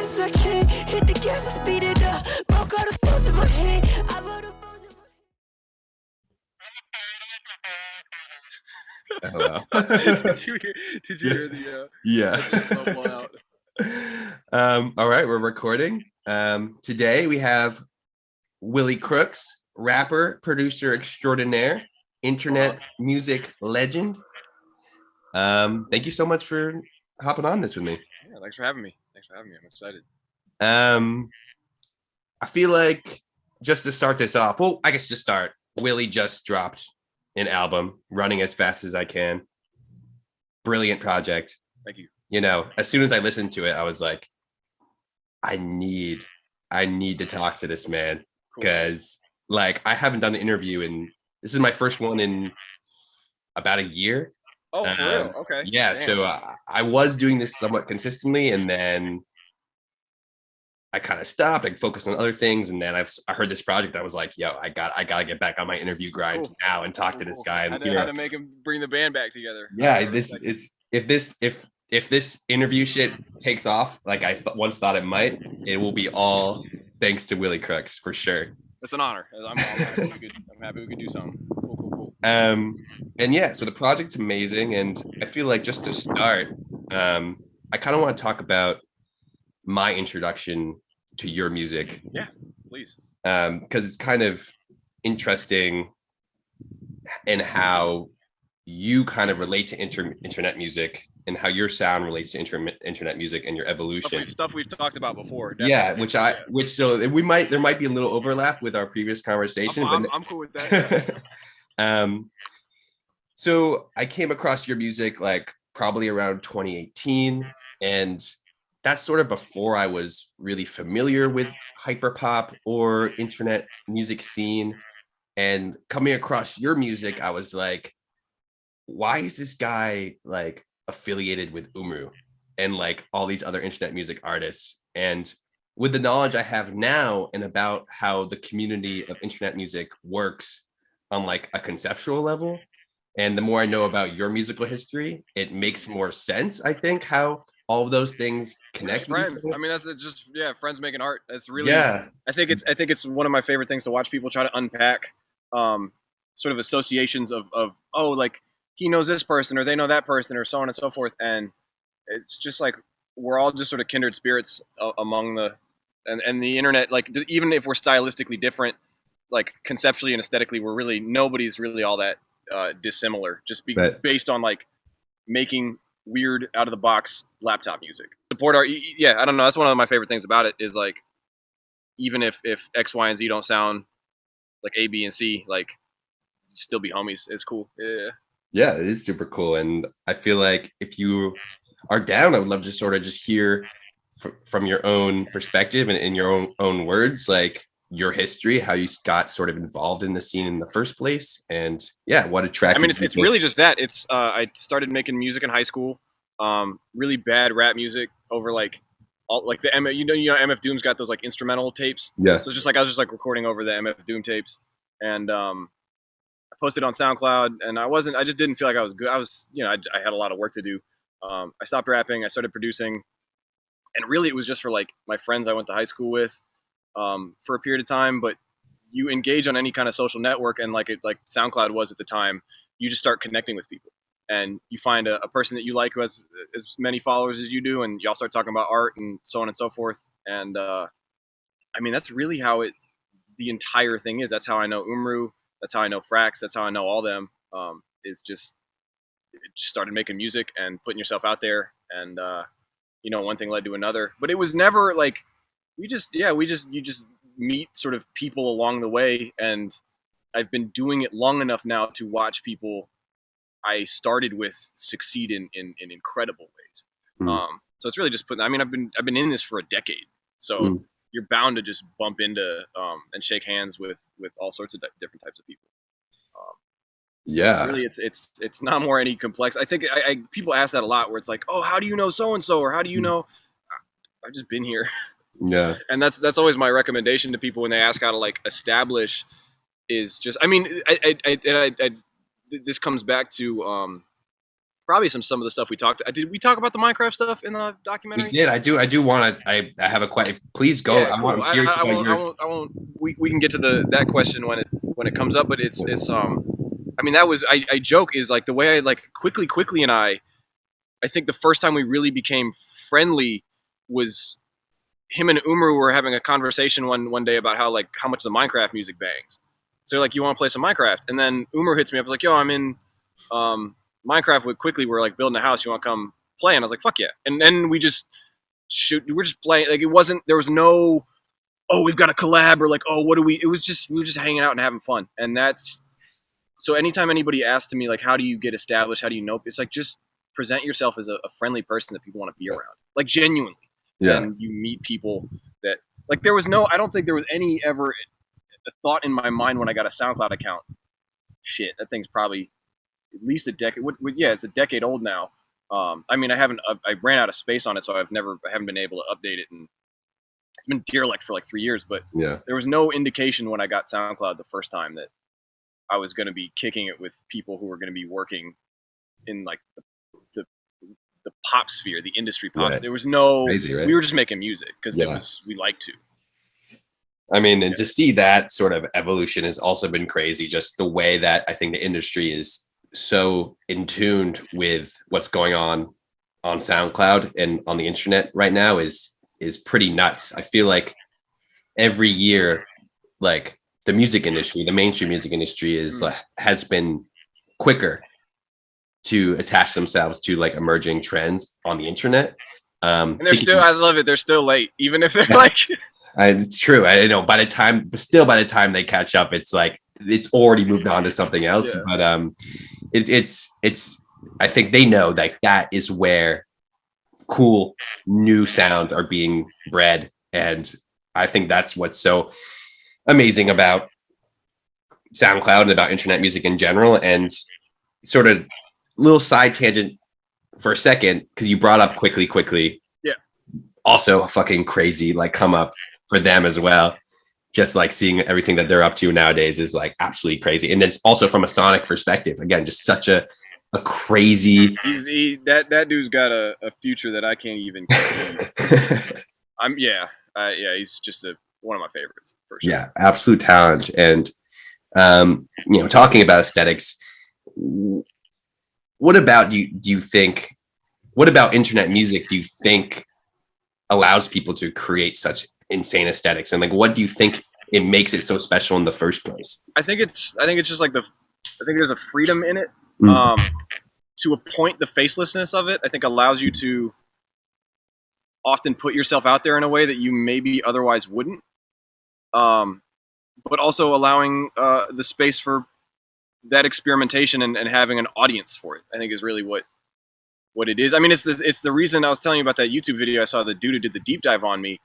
fast as I can. Hit the gas and speed it up. Broke all the phones in my hand. I wrote the phones in my Oh, wow. Did you hear the Yeah. slow blown out? All right, we're recording. Today we have Willy Crooks, rapper, producer extraordinaire, internet music legend. Thank you so much for hopping on this with me. Yeah, thanks for having me. I'm excited. I feel like just to start this off, well, I guess to start, Willy just dropped an album, Running as Fast as I Can. Brilliant project. Thank you. You know, as soon as I listened to it, I was like, I need to talk to this man, because like I haven't done an interview this is my first one in about a year. Oh, for real? Okay. Yeah. Damn. So I was doing this somewhat consistently, and then I kind of stopped and focused on other things. And then I heard this project. I was like, yo, I gotta get back on my interview grind now and talk to this guy. And how to make him bring the band back together. Yeah, if this interview shit takes off, like I once thought it might, it will be all thanks to Willy Crooks for sure. It's an honor. I'm happy we could do something. Cool. And yeah, so the project's amazing, and I feel like just to start, I kind of want to talk about my introduction to your music. Yeah, please. Because it's kind of interesting in how you kind of relate to internet music and how your sound relates to internet music and your evolution. Stuff we've talked about before. Definitely. Yeah, so there might be a little overlap with our previous conversation. I'm cool with that. So I came across your music like probably around 2018, and that's sort of before I was really familiar with hyperpop or internet music scene. And coming across your music, I was like, why is this guy like affiliated with Umru and like all these other internet music artists? And with the knowledge I have now and about how the community of internet music works on like a conceptual level, and the more I know about your musical history, it makes more sense, I think, how all of those things connect. Friends. I mean, that's just friends making art. That's really I think it's one of my favorite things to watch people try to unpack sort of associations of oh, like he knows this person or they know that person or so on and so forth, and it's just like we're all just sort of kindred spirits among and the internet. Like even if we're stylistically different, like conceptually and aesthetically, nobody's really all that dissimilar. Just based on like making weird out of the box laptop music. Support art. Yeah, I don't know. That's one of my favorite things about it is like even if X, Y, and Z don't sound like A, B, and C, like still be homies. It's cool. Yeah, it is super cool. And I feel like if you are down, I would love to sort of just hear from your own perspective and in your own words, like your history, how you got sort of involved in the scene in the first place, and what attracted you. I mean, it's really just that. It's I started making music in high school, really bad rap music over like all like the MF Doom's got those like instrumental tapes. Yeah. So it's just like I was just like recording over the MF Doom tapes, and I posted on SoundCloud, and I just didn't feel like I was good. I was I had a lot of work to do. I stopped rapping. I started producing, and really it was just for like my friends I went to high school with. For a period of time, but you engage on any kind of social network, and like SoundCloud was at the time, you just start connecting with people, and you find a person that you like who has as many followers as you do, and y'all start talking about art and so on and so forth. And I mean, that's really how the entire thing is. That's how I know Umru. That's how I know Frax. That's how I know all them. Is just started making music and putting yourself out there, and one thing led to another. But it was never like you just meet sort of people along the way, and I've been doing it long enough now to watch people I started with succeed in incredible ways. So it's really just I've been in this for a decade, so you're bound to just bump into and shake hands with all sorts of different types of people. Really, it's not more any complex. I think people ask that a lot, where it's like, oh, how do you know so and so, or how do you know? I've just been here. Yeah. And that's always my recommendation to people when they ask how to like establish is just, I mean, I this comes back to probably some of the stuff we talked. Did we talk about the Minecraft stuff in the documentary? We did. I do want to. I have a question. Please go. Yeah, cool. I'm curious I about won't. your. I won't. We can get to that question when it comes up. But it's I mean, that was I joke is like the way I like quickly and I think the first time we really became friendly was him and Umru were having a conversation one day about how much the Minecraft music bangs. So like, you want to play some Minecraft? And then Umru hits me up, like, yo, I'm in Minecraft with Quickly. We're like building a house. You want to come play? And I was like, fuck yeah. And then we just we're just playing. Like, there was no, oh, we've got a collab, or like, oh, we were just hanging out and having fun. And so anytime anybody asks to me, like, how do you get established? How do you know? It's like, just present yourself as a friendly person that people want to be around. Like, genuinely. Yeah. And you meet people that, like, I don't think there was any ever a thought in my mind when I got a SoundCloud account. Shit, that thing's probably at least a decade. Yeah, it's a decade old now. I mean, I ran out of space on it, so I haven't been able to update it, and it's been derelict for like 3 years. But yeah, there was no indication when I got SoundCloud the first time that I was going to be kicking it with people who were going to be working in like the pop sphere, the industry pop. Right. There was no. Crazy, right? We were just making music because we like to. I mean, and to see that sort of evolution has also been crazy. Just the way that I think the industry is so in tune with what's going on SoundCloud and on the internet right now is pretty nuts. I feel like every year, like the music industry, the mainstream music industry has been quicker to attach themselves to like emerging trends on the internet. And they're still, I love it. They're still late, even if they're like. It's true. I know. By the time they catch up, it's like it's already moved on to something else. Yeah. But it's. I think they know that is where cool new sounds are being bred, and I think that's what's so amazing about SoundCloud and about internet music in general. And sort of little side tangent for a second, because you brought up quickly. Yeah. Also a fucking crazy like come up for them as well. Just like seeing everything that they're up to nowadays is like absolutely crazy. And it's also from a sonic perspective, again, just such a crazy. That dude's got a future that I can't even. He's just one of my favorites for sure. Yeah, absolute talent. And talking about aesthetics, what about what about internet music do you think allows people to create such insane aesthetics? And like, what do you think it makes it so special in the first place? I think it's just like I think there's a freedom in it. To a point, the facelessness of it, I think, allows you to often put yourself out there in a way that you maybe otherwise wouldn't. But also allowing the space for that experimentation and having an audience for it, I think, is really what it is. I mean, it's the reason I was telling you about that YouTube video I saw, the dude who did the deep dive on me,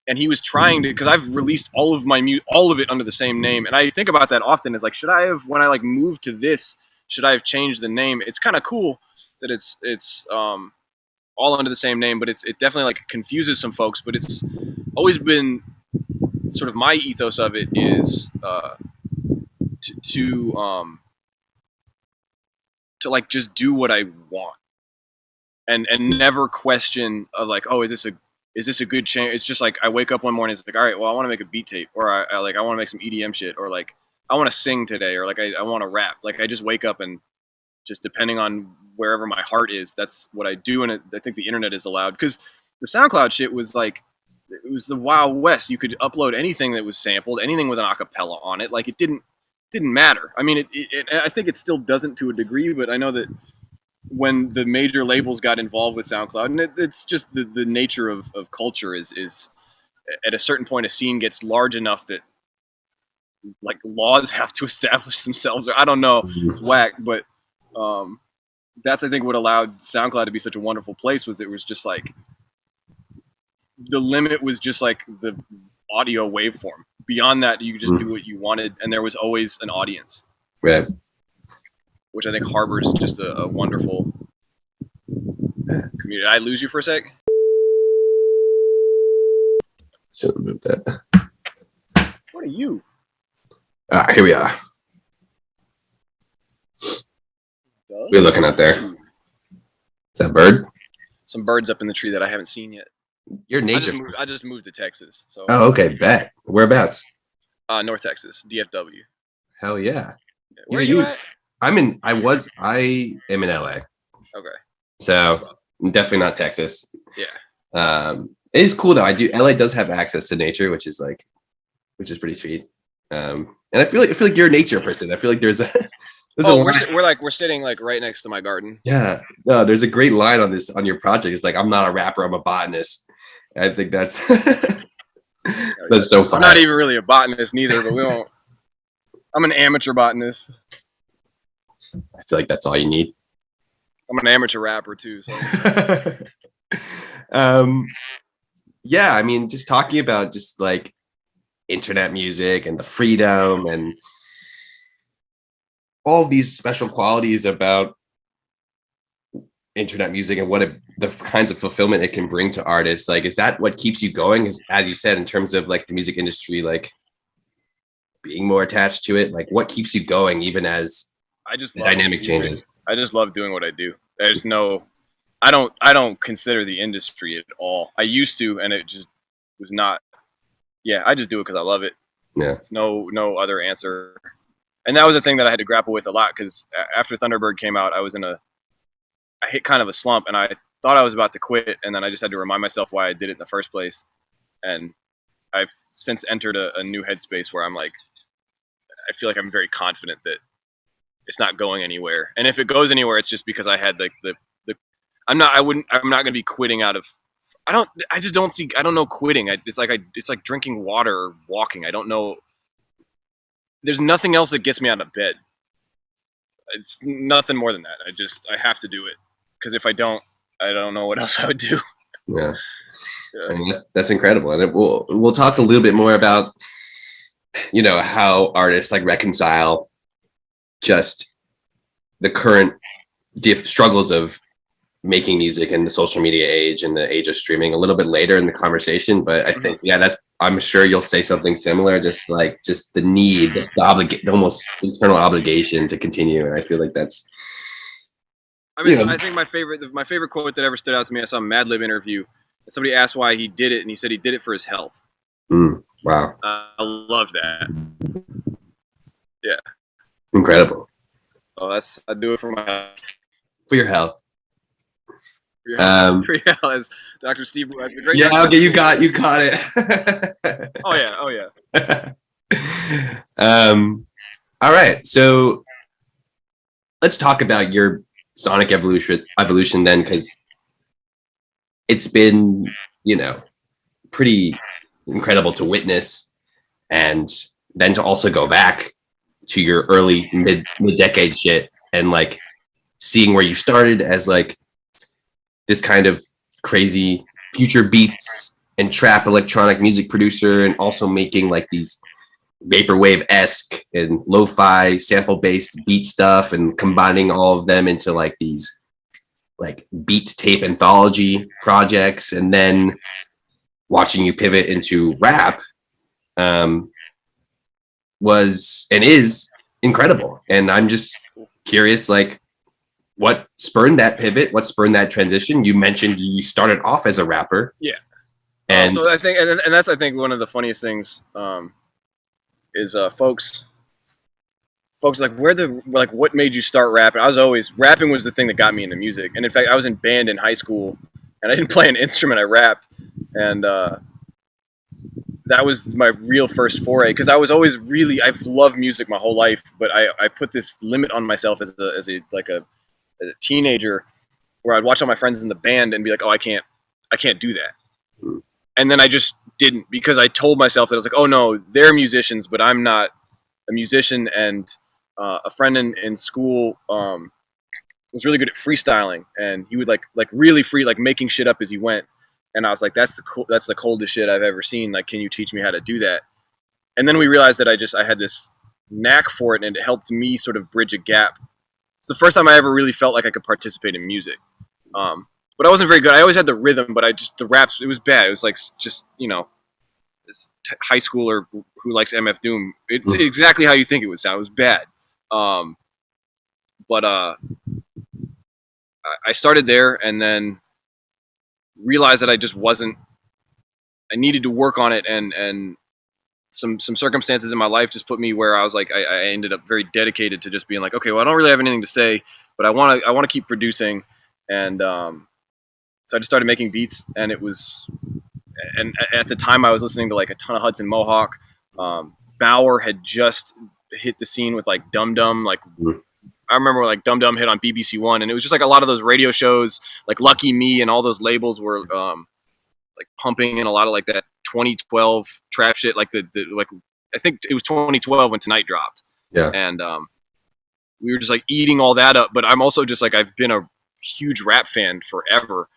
and he was trying to, because I've released all of it under the same name, and I think about that often. Is like, should I have, when I like moved to this, should I have changed the name? It's kind of cool that it's all under the same name, but it definitely like confuses some folks. But it's always been sort of my ethos of it is to like just do what I want and never question of like, oh, is this a good change? It's just like I wake up one morning, it's like, all right, well, I want to make a beat tape, or I want to make some EDM shit, or like I want to sing today, or like I want to rap. Like I just wake up and just depending on wherever my heart is, that's what I do. And I think the internet is allowed, because the SoundCloud shit was like, it was the Wild West. You could upload anything that was sampled, anything with an acapella on it. Like it didn't matter. I mean, I think it still doesn't to a degree, but I know that when the major labels got involved with SoundCloud, and it's just the nature of culture is at a certain point, a scene gets large enough that like laws have to establish themselves. Or I don't know, it's whack, but that's, I think, what allowed SoundCloud to be such a wonderful place. Was it was just like the limit was just like the audio waveform. Beyond that, you could just do what you wanted, and there was always an audience. Right. Which I think harbors just a wonderful community. Did I lose you for a sec? Should have moved that. What are you? Here we are. We're looking out there. that bird? Some birds up in the tree that I haven't seen yet. You're nature. I just moved to Texas. So Oh, okay. Bet. Whereabouts? North Texas, DFW. Hell yeah. Where are you at? I am in LA. Okay. So definitely not Texas. Yeah. It is cool though. LA does have access to nature, which is pretty sweet. And I feel like you're a nature person. I feel like there's a we're sitting like right next to my garden. Yeah. No, there's a great line on your project. It's like, I'm not a rapper, I'm a botanist. I think that's that's so fun. I'm not even really a botanist neither, but I'm an amateur botanist. I feel like that's all you need. I'm an amateur rapper too. So. Yeah, I mean, just talking about just like internet music and the freedom and all of these special qualities about internet music and the kinds of fulfillment it can bring to artists. Like, is that what keeps you going? As you said, in terms of like the music industry, like being more attached to it, like what keeps you going even as the dynamic changes? I just love doing what I do. I don't consider the industry at all. I used to, and it just was not. Yeah, I just do it because I love it. Yeah, it's no other answer. And that was a thing that I had to grapple with a lot, because after Thunderbird came out, I hit kind of a slump, and I thought I was about to quit, and then I just had to remind myself why I did it in the first place. And I've since entered a new headspace where I'm like, I feel like I'm very confident that it's not going anywhere. And if it goes anywhere, it's just because I had I'm not going to be quitting out of, I don't know quitting. It's like drinking water or walking. I don't know. There's nothing else that gets me out of bed. It's nothing more than that. I have to do it. Because if I don't know what else I would do. Yeah. I mean, that's incredible. And we'll talk a little bit more about, how artists like reconcile just the current struggles of making music in the social media age and the age of streaming a little bit later in the conversation. But I think, I'm sure you'll say something similar, just the need, the almost internal obligation to continue. And I feel like that's, I think my favorite quote that ever stood out to me, I saw a Mad Lib interview, and somebody asked why he did it, and he said he did it for his health. Wow. I love that. Yeah. Incredible. Oh, I do it for my health. For your health. For your health, as Dr. Steve. Yeah, okay, you got it. Oh yeah. All right, so let's talk about your sonic evolution then, because it's been, pretty incredible to witness, and then to also go back to your early mid-decade shit and like seeing where you started as like this kind of crazy future beats and trap electronic music producer, and also making like these vaporwave-esque and lo-fi sample-based beat stuff and combining all of them into like these like beat tape anthology projects, and then watching you pivot into rap was and is incredible. And I'm just curious, like, what spurned that pivot? What spurned that transition? You mentioned you started off as a rapper. Yeah. And so I think, and that's, I think, one of the funniest things is folks like, what made you start rapping? Rapping was the thing that got me into music. And in fact, I was in band in high school, and I didn't play an instrument, I rapped. And that was my real first foray, because I was always I've loved music my whole life, but I put this limit on myself as a teenager, where I'd watch all my friends in the band and be like, oh, I can't do that. And then I just didn't, because I told myself that I was like, oh no, they're musicians, but I'm not a musician. And a friend in school was really good at freestyling, and he would like really free, like making shit up as he went. And I was like, that's the coldest shit I've ever seen. Like, can you teach me how to do that? And then we realized that I had this knack for it, and it helped me sort of bridge a gap. It's the first time I ever really felt like I could participate in music. But I wasn't very good. I always had the rhythm, but the raps, it was bad. It was like just, this high schooler who likes MF Doom. It's exactly how you think it would sound. It was bad. But I started there and then realized that I just wasn't. I needed to work on it, and some circumstances in my life just put me where I was like, I ended up very dedicated to just being like, okay, well, I don't really have anything to say, but I want to keep producing, and so I just started making beats, and it was, and at the time I was listening to like a ton of Hudson Mohawk. Bauer had just hit the scene with like Dum Dum, like I remember like Dum Dum hit on BBC One, and it was just like a lot of those radio shows, like Lucky Me, and all those labels were like pumping in a lot of like that 2012 trap shit, like the like I think it was 2012 when Tonight dropped, and we were just like eating all that up. But I'm also just like I've been a huge rap fan forever,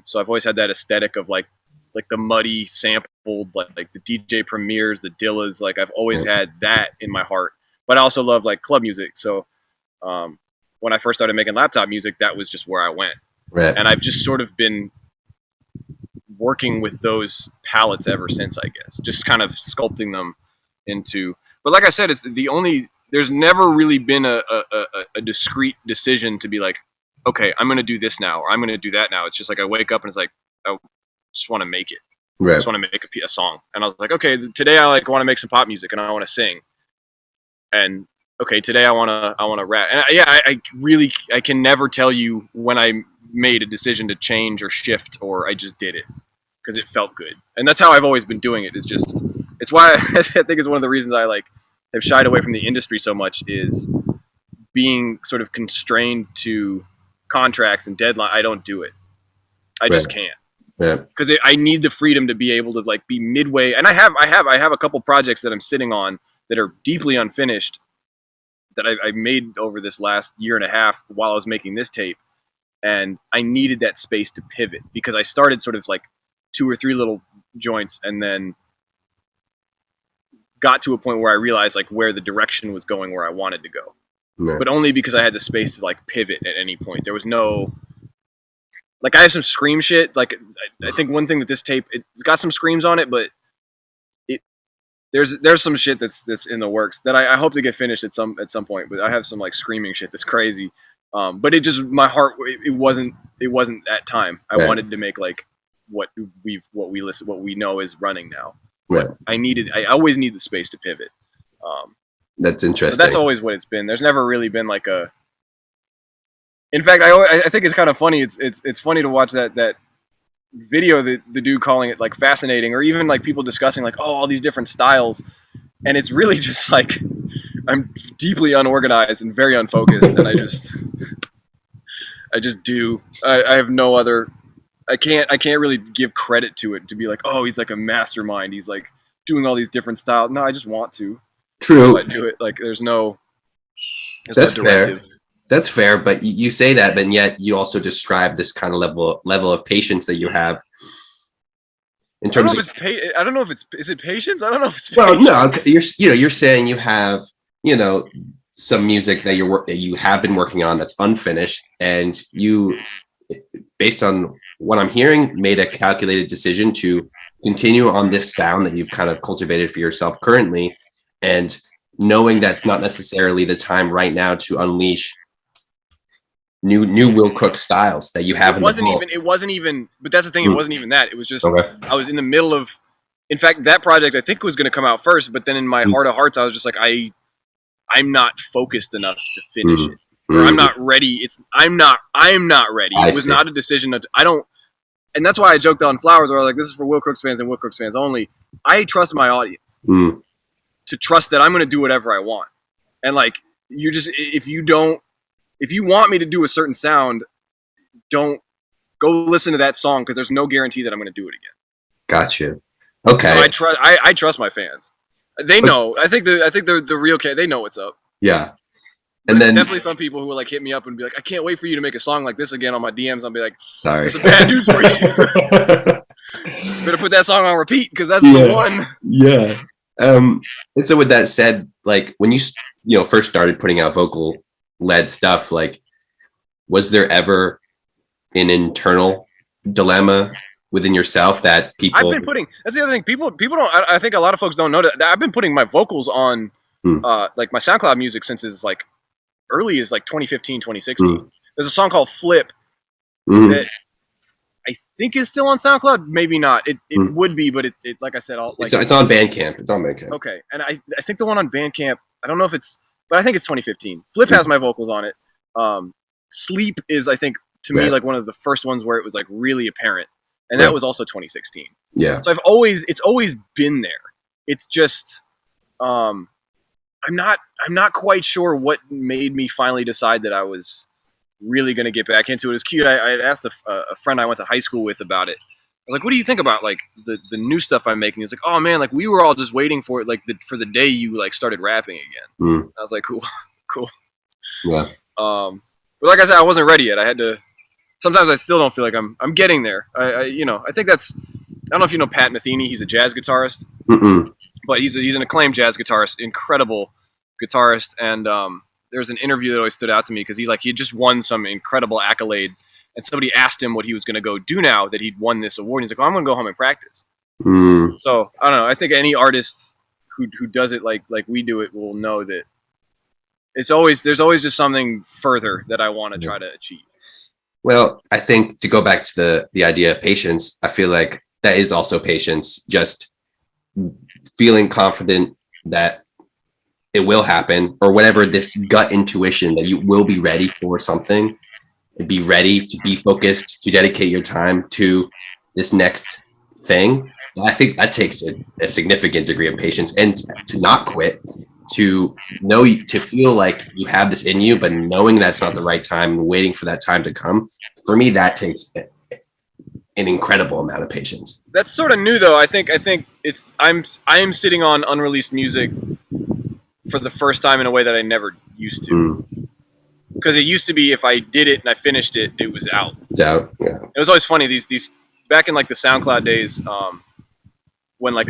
so I've always had that aesthetic of like the muddy sampled like the DJ Premiers, the Dillas. Like I've always had that in my heart, but I also love like club music. So when I first started making laptop music, that was just where I went, and I've just sort of been working with those palettes ever since, I guess, just kind of sculpting them into, but like I said, it's there's never really been a discrete decision to be like, okay, I'm going to do this now, or I'm going to do that now. It's just like, I wake up and it's like, I just want to make it. I just want to make a song. And I was like, okay, today I like want to make some pop music and I want to sing. And okay, today I want to rap. And I can never tell you when I made a decision to change or shift, or I just did it because it felt good. And that's how I've always been doing it. It's why I think it's one of the reasons I like have shied away from the industry so much, is being sort of constrained to contracts and deadline. I don't do it. I just can't. Yeah. Because I need the freedom to be able to like be midway. And I have a couple projects that I'm sitting on that are deeply unfinished that I made over this last year and a half while I was making this tape. And I needed that space to pivot, because I started sort of like 2 or 3 little joints and then got to a point where I realized like where the direction was going, where I wanted to go. Yeah. But only because I had the space to like pivot at any point. There was no, like, I have some scream shit. Like, I think one thing that this tape, it's got some screams on it, but there's some shit that's in the works that I hope to get finished at some point. But I have some like screaming shit that's crazy. But it just, my heart, it wasn't that time. I wanted to make like what we know is running now. Right. I always need the space to pivot. That's interesting. So that's always what it's been. There's never really been like a. In fact, I think it's kind of funny. It's funny to watch that video, the dude calling it like fascinating, or even like people discussing like, oh, all these different styles, and it's really just like I'm deeply unorganized and very unfocused, and I just do. I have no other. I can't really give credit to it to be like, oh, he's like a mastermind. He's like doing all these different styles. No, I just want to. True. So I do it. Like there's no directive. Fair. That's fair, but you say that, but yet you also describe this kind of level of patience that you have. In terms of, I don't know if is it patience? I don't know if it's well, patience. No, you're saying you have some music that you have been working on that's unfinished, and you, based on what I'm hearing, made a calculated decision to continue on this sound that you've kind of cultivated for yourself currently, and knowing that's not necessarily the time right now to unleash new Will Cook styles that you have. It wasn't even, but that's the thing. It wasn't even that. It was just, okay. I was in the middle of, in fact, that project I think was going to come out first, but then in my heart of hearts, I was just like, I'm not focused enough to finish it. Or I'm not ready. I'm not ready. It was not a decision and that's why I joked on Flowers, where I was like, this is for Will Crooks fans and Will Crooks fans only. I trust my audience to trust that I'm going to do whatever I want. And like, if you want me to do a certain sound, don't go listen to that song, because there's no guarantee that I'm going to do it again. Gotcha. Okay. So I trust my fans. They know. I think the real they know what's up. Yeah. And then definitely some people who will like hit me up and be like, I can't wait for you to make a song like this again on my DMs. I'll be like, sorry, it's a bad news for you. Better put that song on repeat, because that's the one. Yeah. And so with that said, like when you first started putting out vocal led stuff, like was there ever an internal dilemma within yourself that people I've been putting, that's the other thing, people don't, I think a lot of folks don't know that I've been putting my vocals on like my SoundCloud music since it's like early as like 2015 2016. There's a song called Flip Mhm. that I think is still on SoundCloud. Maybe not. It would be, but it like I said, It's on Bandcamp. It's on Bandcamp. okay. And I think the one on Bandcamp, I don't know if it's, but I think it's 2015. Flip has my vocals on it. Sleep is, I think, to me, like one of the first ones where it was like really apparent, and that was also 2016. Yeah. So it's always been there. It's just, I'm not quite sure what made me finally decide that I was really going to get back into it. It was cute. I had asked a friend I went to high school with about it. I was like, what do you think about like the new stuff I'm making? He's like, oh man, like we were all just waiting for it, like for the day you like started rapping again. I was like, cool. Yeah. But like I said, I wasn't ready yet. I had to, sometimes I still don't feel like I'm getting there. I think that's, I don't know if you know Pat Metheny. He's a jazz guitarist, but he's an acclaimed jazz guitarist, incredible guitarist. And there's an interview that always stood out to me because he had just won some incredible accolade, and somebody asked him what he was going to go do now that he'd won this award. And he's like, oh, I'm going to go home and practice. So I don't know. I think any artist who does it like we do it will know that there's always just something further that I want to try to achieve. Well, I think to go back to the idea of patience, I feel like that is also patience, just feeling confident that it will happen, or whatever, this gut intuition that you will be ready for something and be ready to be focused, to dedicate your time to this next thing. I think that takes a significant degree of patience, and to not quit, to feel like you have this in you, but knowing that's not the right time and waiting for that time to come. For me, that takes an incredible amount of patience. That's sort of new though. I think it's I am sitting on unreleased music for the first time in a way that I never used to. Because it used to be if I did it and I finished it, it was out. It's out. Yeah. It was always funny, these back in like the SoundCloud days, when like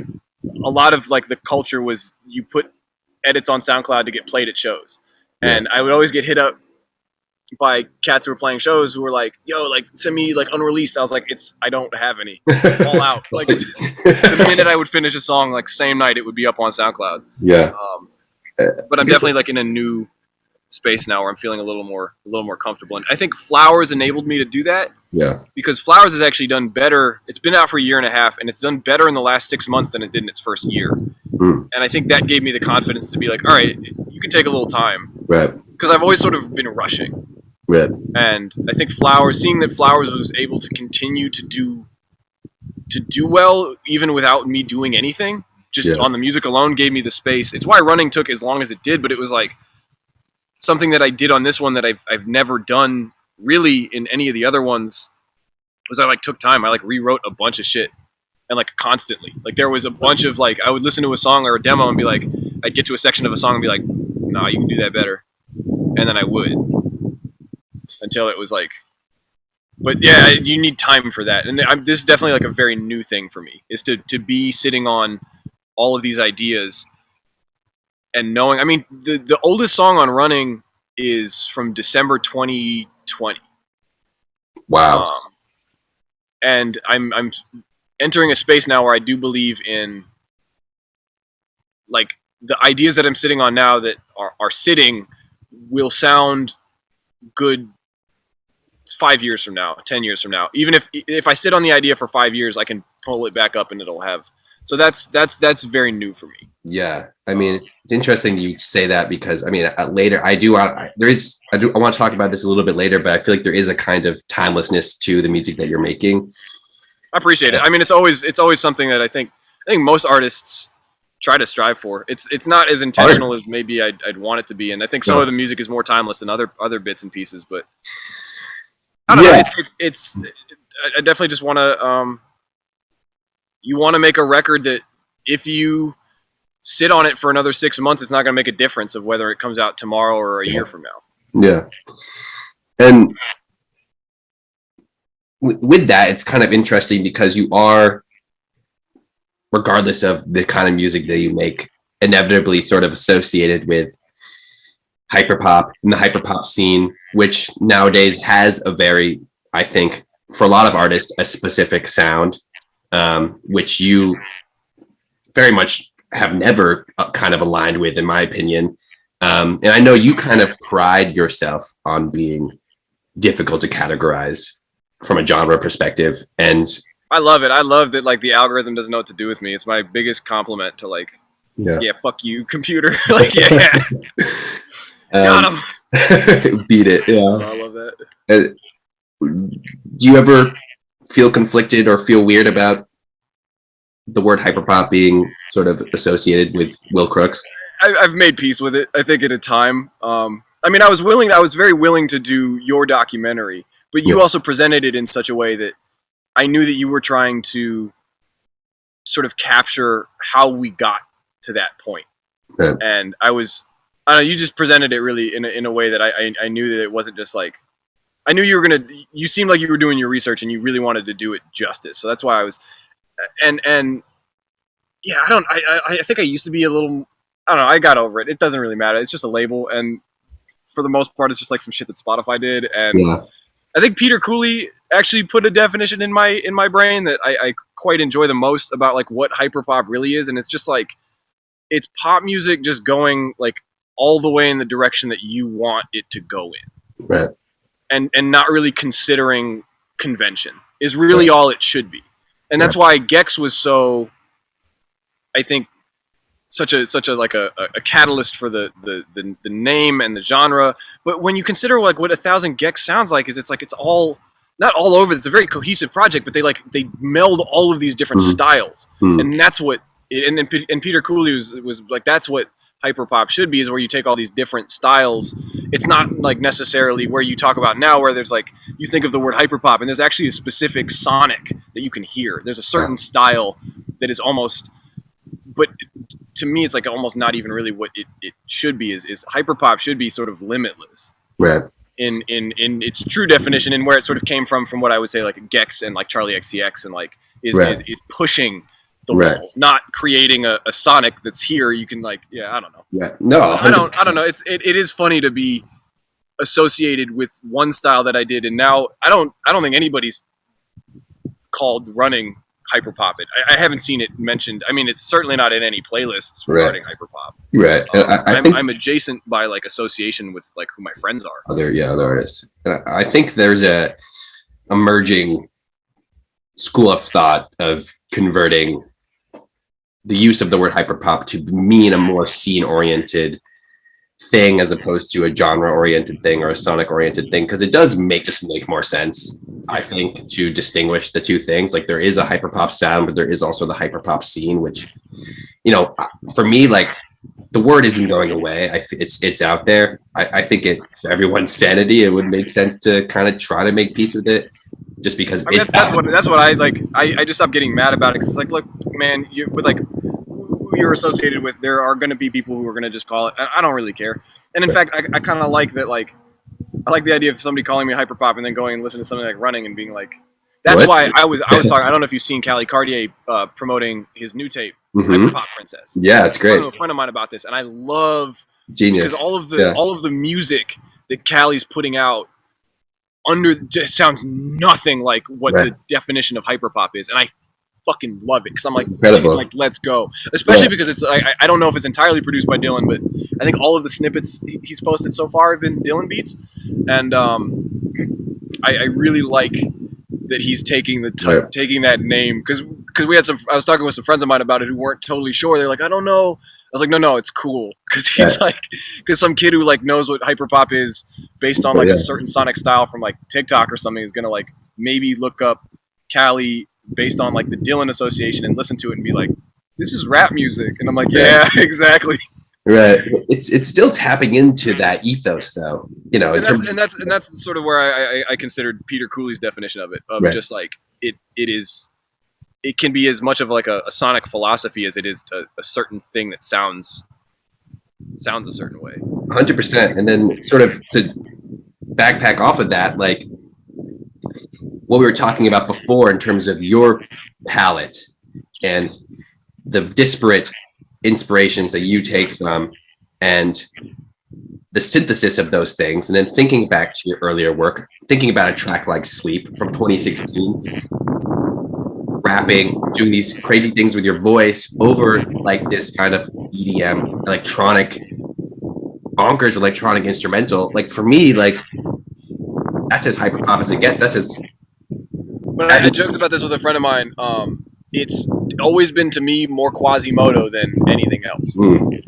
a lot of like the culture was you put edits on SoundCloud to get played at shows. And I would always get hit up by cats who were playing shows who were like, yo, like send me like unreleased. I was like, I don't have any. It's all out. Like the minute I would finish a song, like same night it would be up on SoundCloud. Yeah. But I'm definitely like in a new space now where I'm feeling a little more comfortable. And I think Flowers enabled me to do that. Yeah. Because Flowers has actually done better. It's been out for a year and a half, and it's done better in the last 6 months than it did in its first year. And I think that gave me the confidence to be like, all right, you can take a little time. Right. Because I've always sort of been rushing. Right. And I think seeing that Flowers was able to continue to do well even without me doing anything, just on the music alone, gave me the space. It's why Running took as long as it did, but it was like something that I did on this one that I've never done really in any of the other ones. Was I like took time. I like rewrote a bunch of shit, and like constantly. Like there was a bunch of like I would listen to a song or a demo and be like, I'd get to a section of a song and be like, nah, you can do that better, and then I would until it was like. But yeah, you need time for that, and this is definitely like a very new thing for me, is to be sitting on all of these ideas and knowing. I mean, the oldest song on Running is from December 2020. Wow. And I'm entering a space now where I do believe in like the ideas that I'm sitting on now that are sitting will sound good 5 years from now, 10 years from now. Even if I sit on the idea for 5 years, I can pull it back up and it'll have. So that's very new for me. Yeah, I mean, it's interesting you say that because I mean, later I want to talk about this a little bit later, but I feel like there is a kind of timelessness to the music that you're making. I appreciate it. I mean, it's always something that I think most artists try to strive for. It's not as intentional as maybe I'd want it to be, and I think some of the music is more timeless than other bits and pieces. But I don't know. It's I definitely just want to. You want to make a record that if you sit on it for another 6 months, it's not going to make a difference of whether it comes out tomorrow or a year from now. Yeah. And with that, it's kind of interesting because you are, regardless of the kind of music that you make, inevitably sort of associated with hyperpop and the hyperpop scene, which nowadays has a very, I think, for a lot of artists, a specific sound. Which you very much have never kind of aligned with, in my opinion. And I know you kind of pride yourself on being difficult to categorize. from a genre perspective. And I love it. I love that like the algorithm doesn't know what to do with me. It's my biggest compliment to like, yeah fuck you, computer. Like, yeah, got him. Beat it. Yeah, I love that. Do you ever feel conflicted or feel weird about the word hyperpop being sort of associated with Will Crooks? I've made peace with it. I think at a time. I mean, I was very willing to do your documentary, but you also presented it in such a way that I knew that you were trying to sort of capture how we got to that point. Yeah. And I don't know, you just presented it really in a way that I knew that it wasn't just like, I knew you seemed like you were doing your research and you really wanted to do it justice. So that's why I was, and yeah, I think I used to be a little, I don't know, I got over it. It doesn't really matter. It's just a label. And for the most part, it's just like some shit that Spotify did. And I think Peter Cooley actually put a definition in my brain that I quite enjoy the most about like what hyperpop really is. And it's just like, it's pop music just going like all the way in the direction that you want it to go in. Right. And not really considering convention is really all it should be. And that's why Gex was so, I think, such a like a catalyst for the name and the genre. But when you consider like what 1,000 Gex sounds like, is it's like it's all not all over. It's a very cohesive project, but they meld all of these different styles, and that's what. And Peter Cooley was like, that's what hyperpop should be, is where you take all these different styles. It's not like necessarily where you talk about now, where there's like, you think of the word hyperpop and there's actually a specific sonic that you can hear. There's a certain style that is almost, but to me, it's like almost not even really what it should be. Is hyperpop should be sort of limitless, right? In its true definition, and where it sort of came from what I would say like Gex and like Charlie XCX, and like is pushing the walls, not creating a sonic that's here. You can like, I don't know. Yeah, no, I don't know. It is funny to be associated with one style that I did, and now I don't think anybody's called running hyperpop it. I haven't seen it mentioned. I mean, it's certainly not in any playlists regarding hyperpop. Right. I'm adjacent by like association with like who my friends are. Other artists. And I think there's a emerging school of thought of converting the use of the word hyperpop to mean a more scene-oriented thing as opposed to a genre-oriented thing or a sonic-oriented thing, because it does make more sense, I think, to distinguish the two things. Like, there is a hyperpop sound, but there is also the hyperpop scene, which, for me, like, the word isn't going away. It's out there. I think for everyone's sanity, it would make sense to kind of try to make peace with it, just because that's what I like. I just stopped getting mad about it, because it's like, look, man, with like who you're associated with, there are going to be people who are going to just call it. I don't really care. And in fact, I kind of like that. Like, I like the idea of somebody calling me hyperpop and then going and listening to something like Running and being like, that's why I was talking. I don't know if you've seen Callie Cartier promoting his new tape, Hyperpop Princess. Yeah, it's great. I talked to a friend of mine about this, and I love Genius, because all of the music that Callie's putting out just sounds nothing like what the definition of hyperpop is, and I fucking love it, because I'm like, let's go. Especially because it's I don't know if it's entirely produced by Dylan, but I think all of the snippets he's posted so far have been Dylan beats, and I really like that he's taking taking that name, because I was talking with some friends of mine about it who weren't totally sure. They're like, I don't know. I was like, no, it's cool, because he's because some kid who like knows what hyperpop is based on like a certain sonic style from like TikTok or something is gonna like maybe look up Cali based on like the Dylan association and listen to it and be like, this is rap music, and I'm like, yeah, exactly. Right. It's still tapping into that ethos, though. And that's sort of where I considered Peter Cooley's definition of it, of just like it can be as much of like a sonic philosophy as it is a certain thing that sounds a certain way. 100%. And then sort of to backpack off of that, like what we were talking about before in terms of your palette and the disparate inspirations that you take from and the synthesis of those things, and then thinking back to your earlier work, thinking about a track like Sleep from 2016, rapping, doing these crazy things with your voice over like this kind of EDM electronic, bonkers electronic instrumental. Like, for me, like, that's as hyperpop as it gets. That's as But I joked about this with a friend of mine. It's always been to me more Quasimodo than anything else.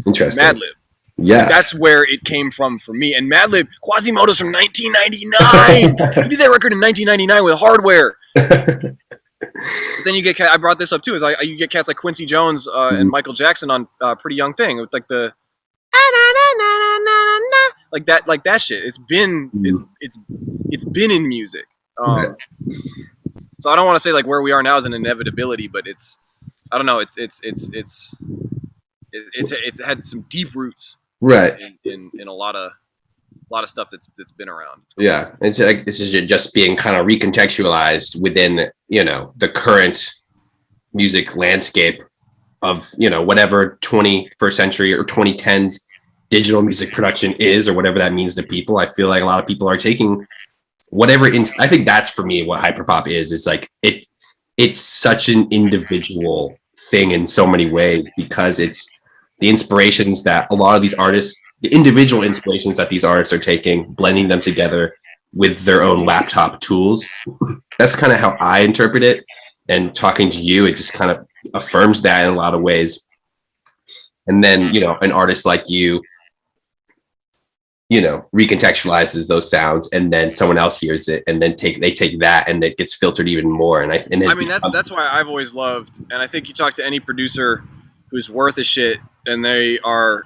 Interesting. Madlib. Yeah. That's where it came from for me. And Madlib, Quasimodo's from 1999. He did that record in 1999 with Hardware. But then you get, I brought this up too, is you get cats like Quincy Jones and Michael Jackson on Pretty Young Thing with like the like that shit. It's been it's been in music. So I don't want to say like where we are now is an inevitability, but it's, I don't know, it's had some deep roots, right, in a lot of stuff that's been around. Yeah, it's like this is just being kind of recontextualized within, you know, the current music landscape of, you know, whatever 21st century or 2010s digital music production is, or whatever that means to people. I feel like a lot of people are taking whatever. I think that's for me what hyperpop is. It's like it's such an individual thing in so many ways, because it's the inspirations that a lot of these artists, the individual inspirations that these artists are taking, blending them together with their own laptop tools. That's kind of how I interpret it. And talking to you, it just kind of affirms that in a lot of ways. And then, you know, an artist like you know, recontextualizes those sounds, and then someone else hears it, and then they take that, and it gets filtered even more. And I mean, that's why I've always loved, and I think you talk to any producer who's worth a shit, and they are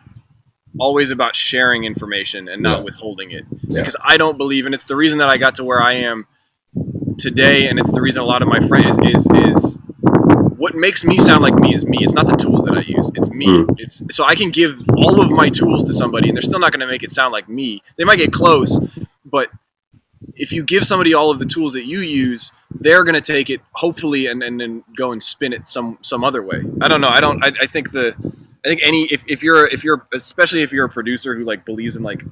always about sharing information and not withholding it. Because I don't believe, and it's the reason that I got to where I am today, and it's the reason a lot of my friends is what makes me sound like me is me. It's not the tools that I use. It's me. It's so I can give all of my tools to somebody, and they're still not going to make it sound like me. They might get close, but if you give somebody all of the tools that you use, they're going to take it, hopefully, and then go and spin it some other way. I don't know. I think if you're especially if you're a producer who like believes in like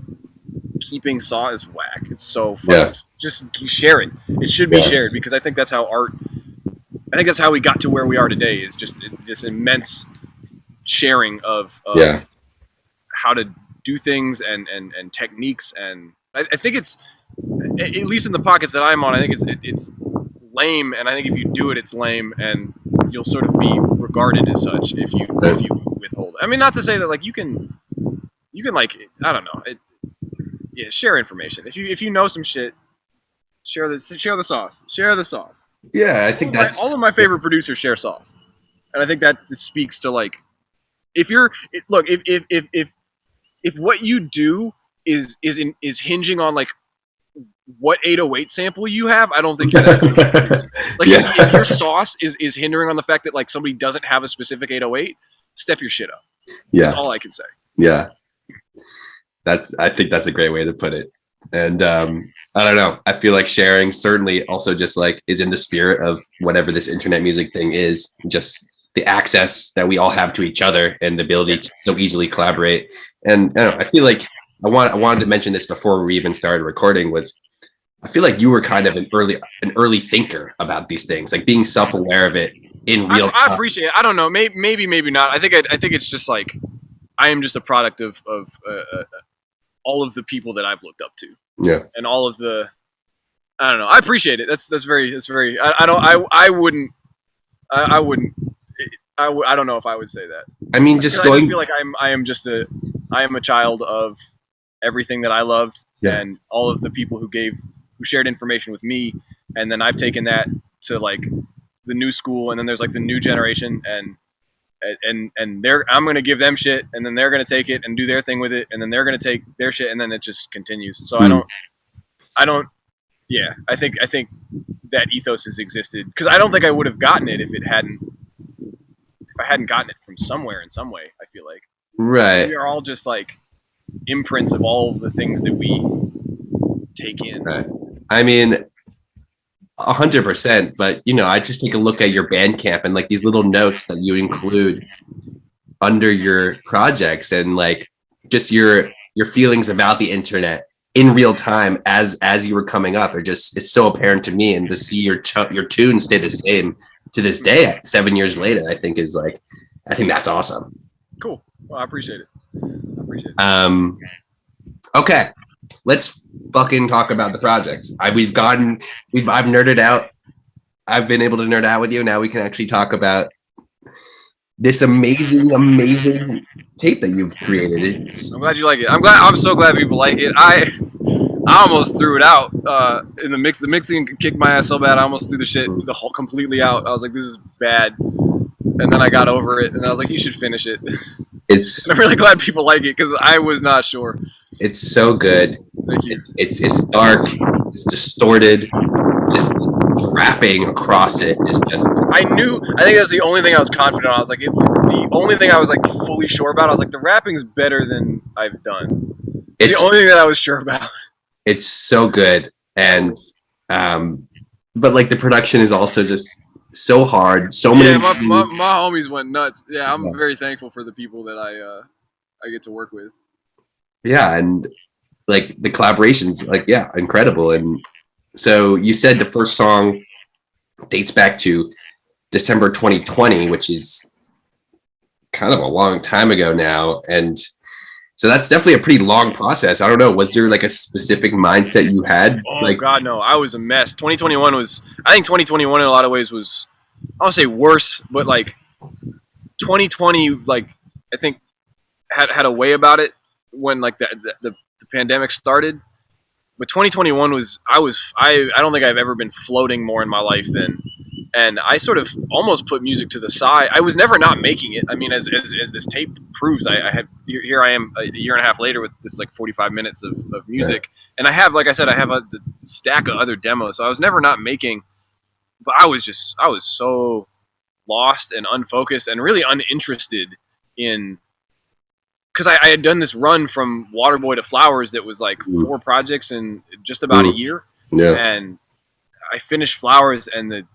keeping saw is whack. It's so fun. Yeah. Just share it. It should be shared, because I think that's how art. I think that's how we got to where we are today, is just this immense sharing of how to do things and techniques. And I think it's, at least in the pockets that I'm on, I think it's lame. And I think if you do it, it's lame, and you'll sort of be regarded as such if you withhold. I mean, not to say that like you can like, I don't know. Share information. If you know some shit, share the sauce. Share the sauce. Yeah, I think that's all of my favorite producers share sauce, and I think that speaks to like, if what you do is hinging on like what 808 sample you have, I don't think you're that good of a producer. Like if your sauce is hindering on the fact that like somebody doesn't have a specific 808, step your shit up. That's all I can say. Yeah, I think that's a great way to put it. And I don't know. I feel like sharing certainly also just like is in the spirit of whatever this internet music thing is, just the access that we all have to each other and the ability to so easily collaborate. And I feel like I wanted to mention this before we even started recording, was I feel like you were kind of an early thinker about these things, like being self-aware of it in real time. I appreciate it. I don't know. Maybe not. I think it's just like, I am just a product of all of the people that I've looked up to. Yeah. And all of the, I don't know. I appreciate it. That's very, I wouldn't, I don't know if I would say that. I mean, I just feel like I am a child of everything that I loved, and all of the people who shared information with me. And then I've taken that to like the new school, and then there's like the new generation, and I'm going to give them shit, and then they're going to take it and do their thing with it, and then they're going to take their shit, and then it just continues. So I think that ethos has existed, because I don't think I would have gotten it if I hadn't gotten it from somewhere in some way. I feel like we are all just like imprints of all of the things that we take in. Right. I mean, 100%, but you know, I just take a look at your Bandcamp and like these little notes that you include under your projects, and like just your feelings about the internet in real time as you were coming up, it's so apparent to me. And to see your tunes stay the same to this day, 7 years later, I think that's awesome. Cool. Well, I appreciate it. Okay, let's fucking talk about the projects. I've nerded out I've been able to nerd out with you. Now we can actually talk about this amazing tape that you've created. I'm glad you like it. I'm so glad people like it. I almost threw it out in the mix. The mixing kicked my ass so bad. I almost threw the shit completely out. I was like, this is bad. And then I got over it, and I was like, you should finish it. It's. I'm really glad people like it because I was not sure. It's so good. Thank you. It's dark. It's distorted. Just rapping across it is just. I think that's the only thing I was confident on. I was like, the only thing I was like fully sure about. I was like, the rapping's better than I've done. It's the only thing that I was sure about. It's so good, and but like the production is also just so hard. So many. Yeah, my homies went nuts. Yeah, I'm very thankful for the people that I get to work with. Yeah, and like the collaborations, like incredible. And so you said the first song dates back to December 2020, which is kind of a long time ago now, and so that's definitely a pretty long process. I don't know, was there like a specific mindset you had? Oh God, no, I was a mess. 2021 was, I think 2021 in a lot of ways was, I don't say worse, but like 2020, like I think had a way about it when like the pandemic started. But 2021 was, I don't think I've ever been floating more in my life than, and I sort of almost put music to the side. I was never not making it. I mean, as this tape proves, I had, here I am a year and a half later with this like 45 minutes of music. And I have, like I said, I have a stack of other demos. So I was never not making, but I was so lost and unfocused and really uninterested in, because I had done this run from Waterboy to Flowers that was like 4 projects in just about a year. Yeah. And I finished Flowers, and that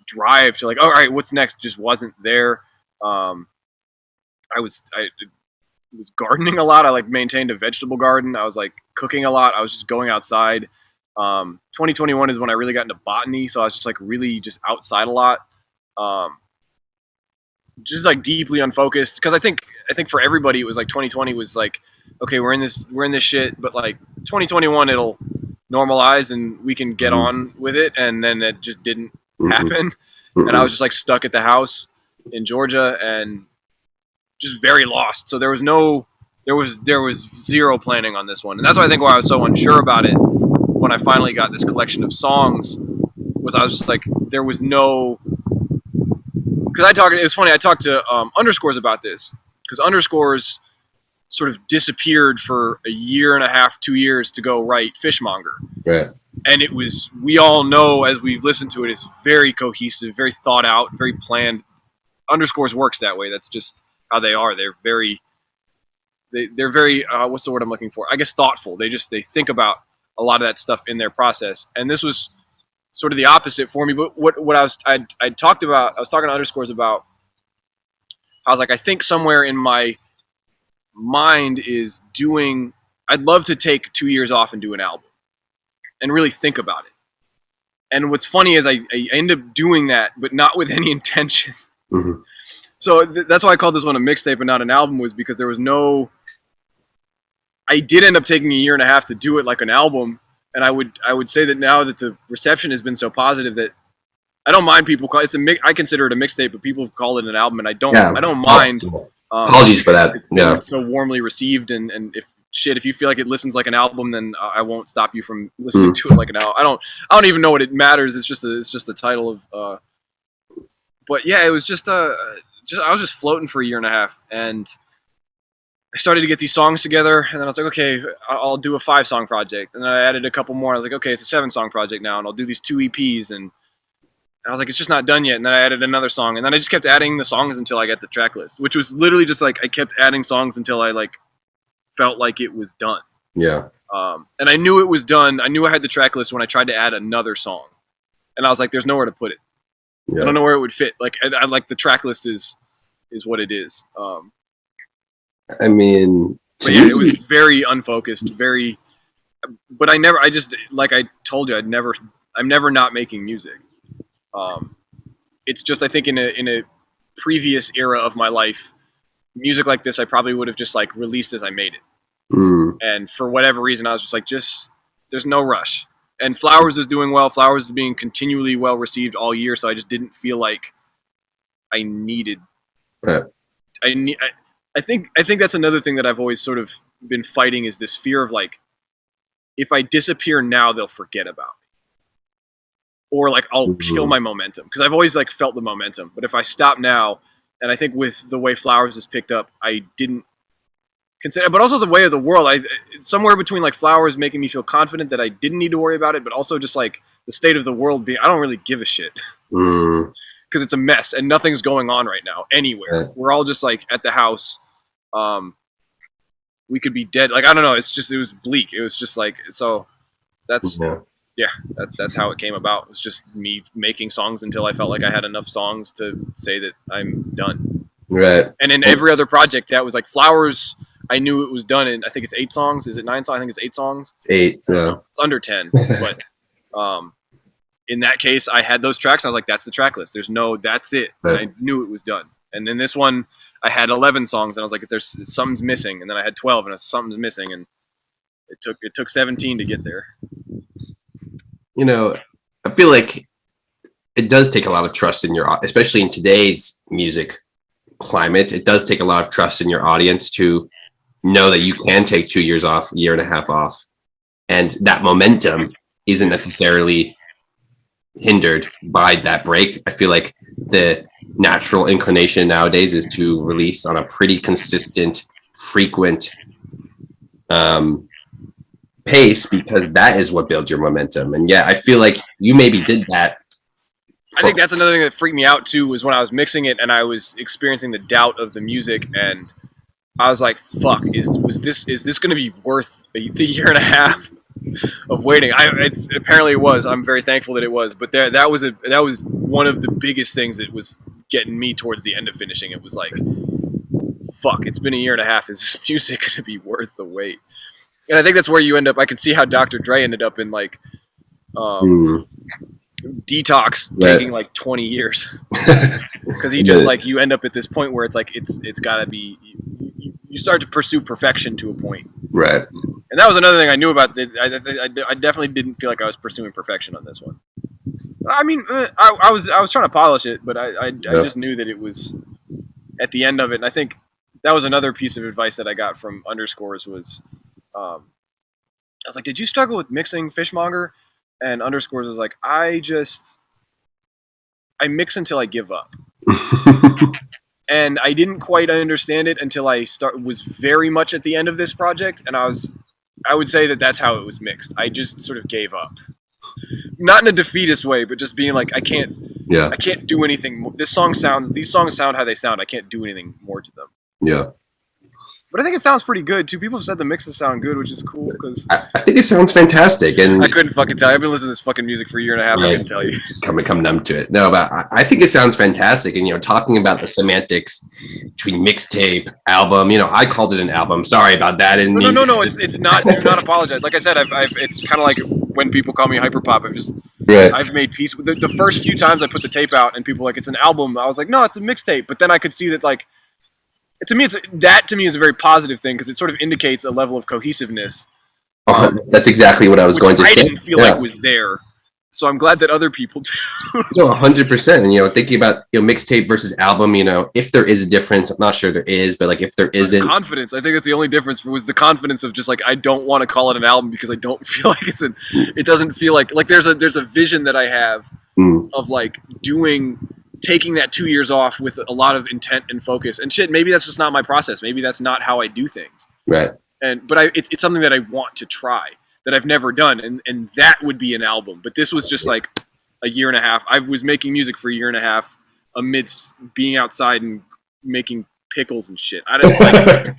drive to like, all right, what's next just wasn't there. I was gardening a lot. I like maintained a vegetable garden. I was like cooking a lot. I was just going outside. 2021 is when I really got into botany. So I was just like really just outside a lot. Just like deeply unfocused. Cause I think for everybody, it was like 2020 was like, okay, we're in this shit, but like 2021, it'll normalize and we can get on with it. And then it just didn't happen. And I was just like stuck at the house in Georgia and just very lost. So there was zero planning on this one. And that's why I think why I was so unsure about it when I finally got this collection of songs was I was just like, there was no, because it was funny, I talked to Underscores about this, because Underscores sort of disappeared for a year and a half, 2 years to go write Fishmonger. Right. And it was, we all know as we've listened to it, it's very cohesive, very thought out, very planned. Underscores works that way. That's just how they are. They're very, what's the word I'm looking for? I guess thoughtful. They think about a lot of that stuff in their process. And this was sort of the opposite for me. But what I was talking to Underscores about, I was like, I think somewhere in my mind is doing, I'd love to take 2 years off and do an album and really think about it. And what's funny is I end up doing that, but not with any intention. Mm-hmm. So that's why I called this one a mixtape and not an album, was because there was no, I did end up taking a year and a half to do it like an album. And I would say that now that the reception has been so positive that I don't mind people call it, I consider it a mixtape, but people call it an album, and I don't mind. Apologies for that. It's been so warmly received, and if you feel like it listens like an album, then I won't stop you from listening to it like an album. I don't even know what it matters. It's just the title of. But yeah, it was just I was just floating for a year and a half, and I started to get these songs together, and then I was like, okay, I'll do a 5-song project, and then I added a couple more. I was like, okay, it's a 7-song project now, and I'll do these 2 EPs, and I was like, it's just not done yet. And then I added another song, and then I just kept adding the songs until I got the track list, which was literally just like I kept adding songs until I like felt like it was done. Yeah. And I knew it was done. I knew I had the track list when I tried to add another song, and I was like, there's nowhere to put it. Yeah. I don't know where it would fit. Like I like the track list is what it is. I mean, but yeah, it was very unfocused, but I just, like I told you, I'm never not making music. It's just, I think in a previous era of my life, music like this, I probably would have just like released as I made it. And for whatever reason, I was just like, there's no rush. And Flowers is doing well. Flowers is being continually well received all year, so I just didn't feel like I needed. Right. I think that's another thing that I've always sort of been fighting is this fear of like, if I disappear now, they'll forget about me, or like I'll kill my momentum, because I've always like felt the momentum. But if I stop now, and I think with the way Flowers is picked up, I didn't consider, but also the way of the world. Somewhere between like Flowers making me feel confident that I didn't need to worry about it, but also just like the state of the world being, I don't really give a shit. Because it's a mess and nothing's going on right now anywhere. Yeah. We're all just like at the house. We could be dead. Like, I don't know. It was bleak. It was just like, so that's how it came about. It was just me making songs until I felt like I had enough songs to say that I'm done. Right. And in every other project that was like Flowers, I knew it was done in, I think it's 8 songs. Is it 9 songs? I think it's 8 songs. 8. Yeah. It's under 10, but, in that case, I had those tracks. And I was like, that's the track list. That's it. Right. And I knew it was done. And in this one, I had 11 songs, and I was like, if there's something's missing. And then I had 12, and something's missing, and it took 17 to get there. You know, I feel like it does take a lot of trust in your, especially in today's music climate. It does take a lot of trust in your audience to know that you can take 2 years off, a year and a half off, and that momentum isn't necessarily hindered by that break. I feel like the natural inclination nowadays is to release on a pretty consistent, frequent pace, because that is what builds your momentum. And yeah, I feel like you maybe did that. I think that's another thing that freaked me out too, was when I was mixing it and I was experiencing the doubt of the music, and I was like, fuck, is this going to be worth the year and a half of waiting? Apparently it was. I'm very thankful that it was. But that was one of the biggest things that was getting me towards the end of finishing. It was like, fuck, it's been a year and a half. Is this music going to be worth the wait? And I think that's where you end up. I can see how Dr. Dre ended up in like Detox, taking like 20 years, because he just like, you end up at this point where it's like it's got to be, you start to pursue perfection to a point, right? And that was another thing I knew about. I definitely didn't feel like I was pursuing perfection on this one. I mean, I was trying to polish it, but I just knew that it was at the end of it. And I think that was another piece of advice that I got from Underscores was, I was like, did you struggle with mixing Fishmonger? And Underscores was like, I mix until I give up. And I didn't quite understand it until I was very much at the end of this project, and I would say that that's how it was mixed. I just sort of gave up. Not in a defeatist way, but just being like, I can't do anything more. These songs sound how they sound. I can't do anything more to them. Yeah. But I think it sounds pretty good too. People have said the mixes sound good, which is cool, because I think it sounds fantastic. And I couldn't fucking tell you. I've been listening to this fucking music for a year and a half. I couldn't tell you. Come numb to it. No, but I think it sounds fantastic. And talking about the semantics between mixtape, album. I called it an album. Sorry about that. And no. It's not. Do not apologize. Like I said, it's kind of like when people call me hyperpop. I've made peace with the first few times I put the tape out, and people were like, it's an album. I was like, no, it's a mixtape. But then I could see that like. To me is a very positive thing, because it sort of indicates a level of cohesiveness. That's exactly what I was going to say. I didn't feel like was there, so I'm glad that other people do. 100%. And thinking about mixtape versus album, if there is a difference, I'm not sure there is, but like if there isn't, confidence. I think that's the only difference. Was the confidence of just like, I don't want to call it an album because I don't feel like it doesn't feel like there's a vision that I have of like taking that 2 years off with a lot of intent and focus and shit. Maybe that's just not my process. Maybe that's not how I do things. Right. But it's something that I want to try, that I've never done. And that would be an album. But this was just like a year and a half. I was making music for a year and a half amidst being outside and making pickles and shit. I don't like,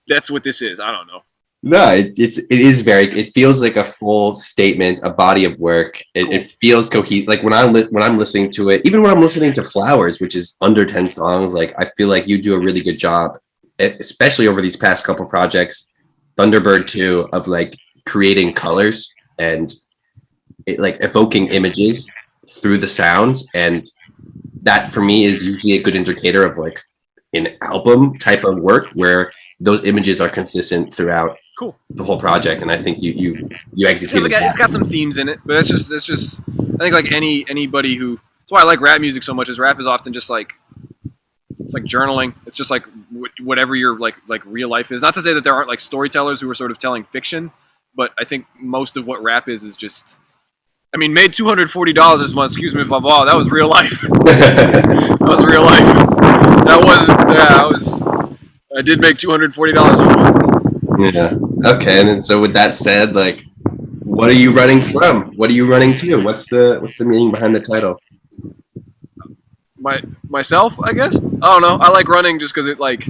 that's what this is. I don't know. No, it feels like a full statement, a body of work. It feels cohesive. Like when I'm listening to it, even when I'm listening to Flowers, which is under 10 songs, like I feel like you do a really good job, especially over these past couple projects, Thunderbird 2, of like creating colors and like evoking images through the sounds. And that for me is usually a good indicator of like an album type of work where those images are consistent throughout Cool. the whole project, and I think you executed It's that. got some themes in it, but it's just I think like anybody who, that's why I like rap music so much, is rap is often just like, it's like journaling. It's just like whatever your like real life is. Not to say that there aren't like storytellers who are sort of telling fiction, but I think most of what rap is just, I mean, made $240 this month. Excuse me if I'm wrong. That was real life. That was real life. That wasn't. Yeah, I did make $240 a month. Yeah. Okay. And then, so with that said, like, what are you running from? What are you running to? What's the meaning behind the title? Myself, I guess. I don't know. I like running just because it like,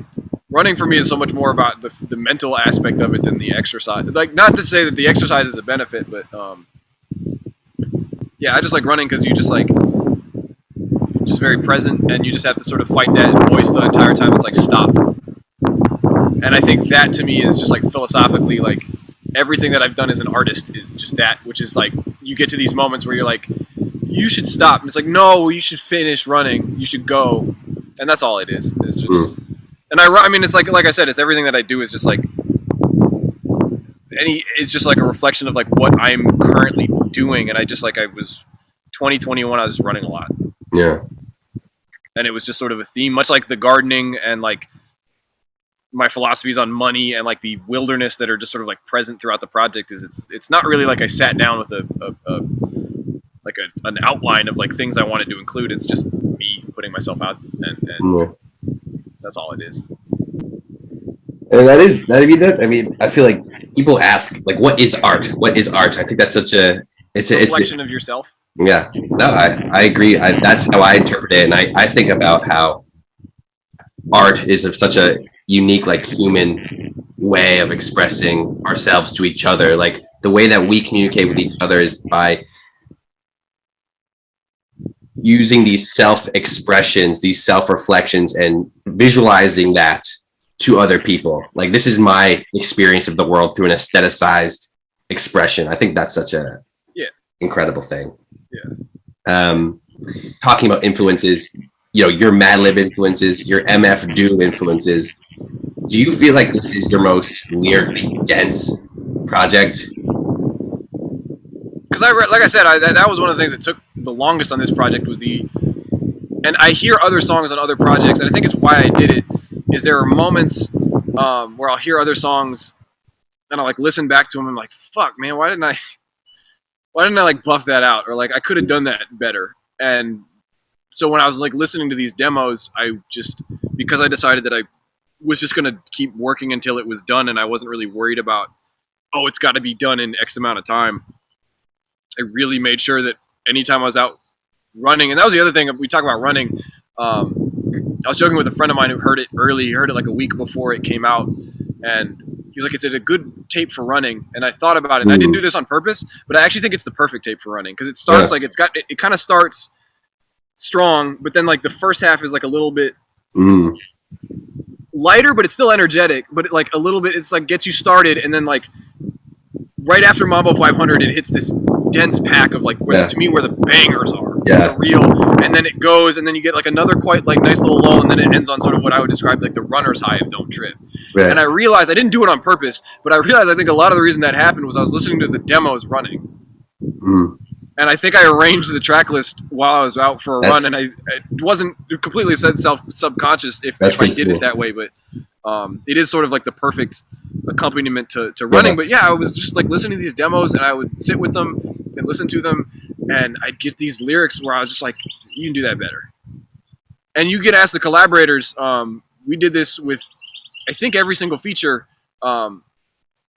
running for me is so much more about the mental aspect of it than the exercise. Like, not to say that the exercise is a benefit, but yeah, I just like running because you just like, just very present, and you just have to sort of fight that voice the entire time. It's like, stop. And I think that to me is just like philosophically, like everything that I've done as an artist is just that, which is like, you get to these moments where you're like, you should stop. And it's like, no, you should finish running. You should go. And that's all it is. It's just, and I mean, it's like I said, it's everything that I do is just like, it's just like a reflection of like what I'm currently doing. And I just like, I was 2021, I was just running a lot. Yeah. And it was just sort of a theme, much like the gardening and like my philosophies on money and like the wilderness that are just sort of like present throughout the project. Is it's not really like I sat down with an outline of like things I wanted to include. It's just me putting myself out, and that's all it is. And I mean, I feel like people ask like, what is art? What is art? I think that's such a reflection of yourself. Yeah, no, I agree. That's how I interpret it, and I think about how art is of such a unique, like, human way of expressing ourselves to each other. Like, the way that we communicate with each other is by using these self-expressions, these self-reflections, and visualizing that to other people. Like, this is my experience of the world through an aestheticized expression. I think that's such a incredible thing. Yeah. Talking about influences, you know, your Madlib influences, your MF Doom influences. Do you feel like this is your most lyrically dense project? Because like I said, that was one of the things that took the longest on this project was and I hear other songs on other projects, and I think it's why I did it, is there are moments where I'll hear other songs and I'll like listen back to them and I'm like, fuck, man, why didn't I like buff that out? Or like, I could have done that better. And so when I was like listening to these demos, I just, because I decided that I was just going to keep working until it was done, and I wasn't really worried about, oh, it's got to be done in X amount of time. I really made sure that anytime I was out running, and that was the other thing, we talk about running. I was joking with a friend of mine who heard it early. He heard it like a week before it came out, and he was like, "It's a good tape for running." And I thought about it, and I didn't do this on purpose, but I actually think it's the perfect tape for running, because it starts like it kind of starts strong, but then like the first half is like a little bit lighter, but it's still energetic, but it, like a little bit, it's like gets you started, and then like right after Mambo 500, it hits this dense pack of like to me where the bangers are, the real, and then it goes, and then you get like another quite like nice little lull, and then it ends on sort of what I would describe like the runner's high of Don't Trip. And I realized I didn't do it on purpose, but I realized I think a lot of the reason that happened was I was listening to the demos running. And I think I arranged the track list while I was out for a run, and it wasn't completely subconscious if I did it that way, but it is sort of like the perfect accompaniment to running. But yeah, I was just like listening to these demos, and I would sit with them and listen to them, and I'd get these lyrics where I was just like, you can do that better. And you get asked the collaborators, we did this with, I think, every single feature.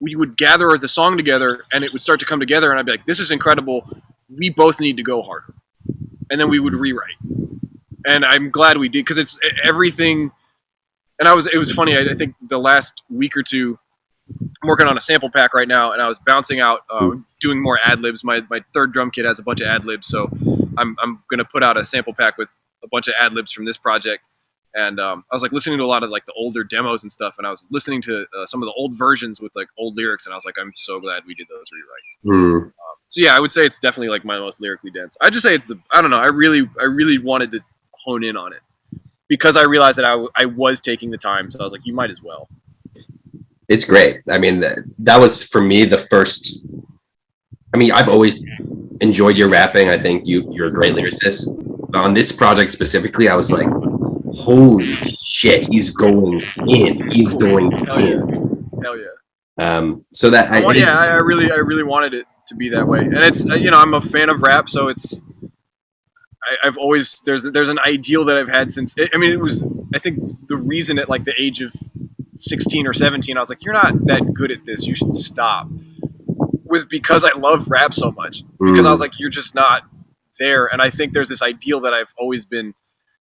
We would gather the song together, and it would start to come together, and I'd be like, this is incredible. We both need to go harder. And then we would rewrite. And I'm glad we did, because it's everything. And it was funny, I think the last week or two, I'm working on a sample pack right now, and I was bouncing out, doing more ad-libs. My third drum kit has a bunch of ad-libs, so I'm going to put out a sample pack with a bunch of ad-libs from this project. And I was like listening to a lot of like the older demos and stuff, and I was listening to some of the old versions with like old lyrics, and I was like, I'm so glad we did those rewrites. So yeah, I would say it's definitely like my most lyrically dense. I'd just say it's I don't know, I really wanted to hone in on it, because I realized that I was taking the time, so I was like, you might as well. it's great. I mean, that was for me the first. I mean, I've always enjoyed your rapping. I think you're a great lyricist. But on this project specifically, I was like, holy shit, he's going in. He's going in. Hell yeah. So that I really wanted it to be that way, and it's I'm a fan of rap, so it's I've always there's an ideal that I've had since. I mean, it was I think the reason at like the age of 16 or 17, I was like, you're not that good at this. You should stop. Was because I love rap so much. Because I was like, you're just not there. And I think there's this ideal that I've always been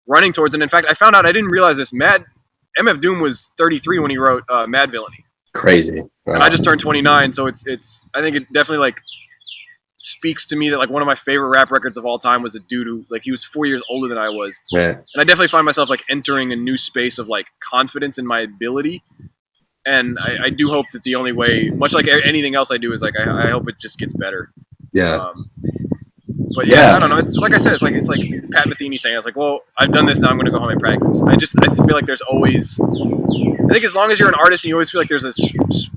running towards. And in fact, I found out I didn't realize this. MF Doom was 33 when he wrote Mad Villainy. Crazy. Wow. And I just turned 29, so it's I think it definitely like speaks to me that like one of my favorite rap records of all time was a dude who like he was 4 years older than I was. Yeah. And I definitely find myself like entering a new space of like confidence in my ability. And I do hope that the only way, much like anything else I do, is like I hope it just gets better. Yeah. But yeah, I don't know. It's like I said, it's like Pat Metheny saying, it's like, well, I've done this, now I'm going to go home and practice. I feel like there's always, I think as long as you're an artist and you always feel like there's a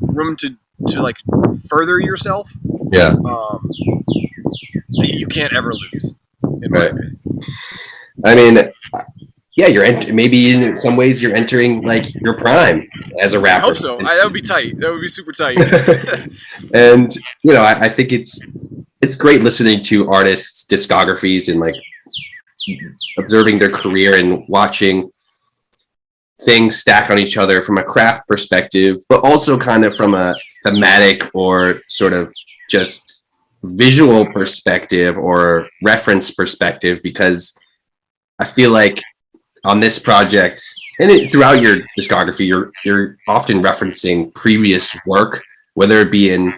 room to like further yourself. Yeah. You can't ever lose, in my opinion. I mean, yeah, maybe in some ways you're entering like your prime as a rapper. I hope so. That would be tight. That would be super tight. And I think it's great listening to artists' discographies and like observing their career and watching things stack on each other from a craft perspective, but also kind of from a thematic or sort of just visual perspective or reference perspective, because I feel like on this project and throughout your discography, you're often referencing previous work, whether it be in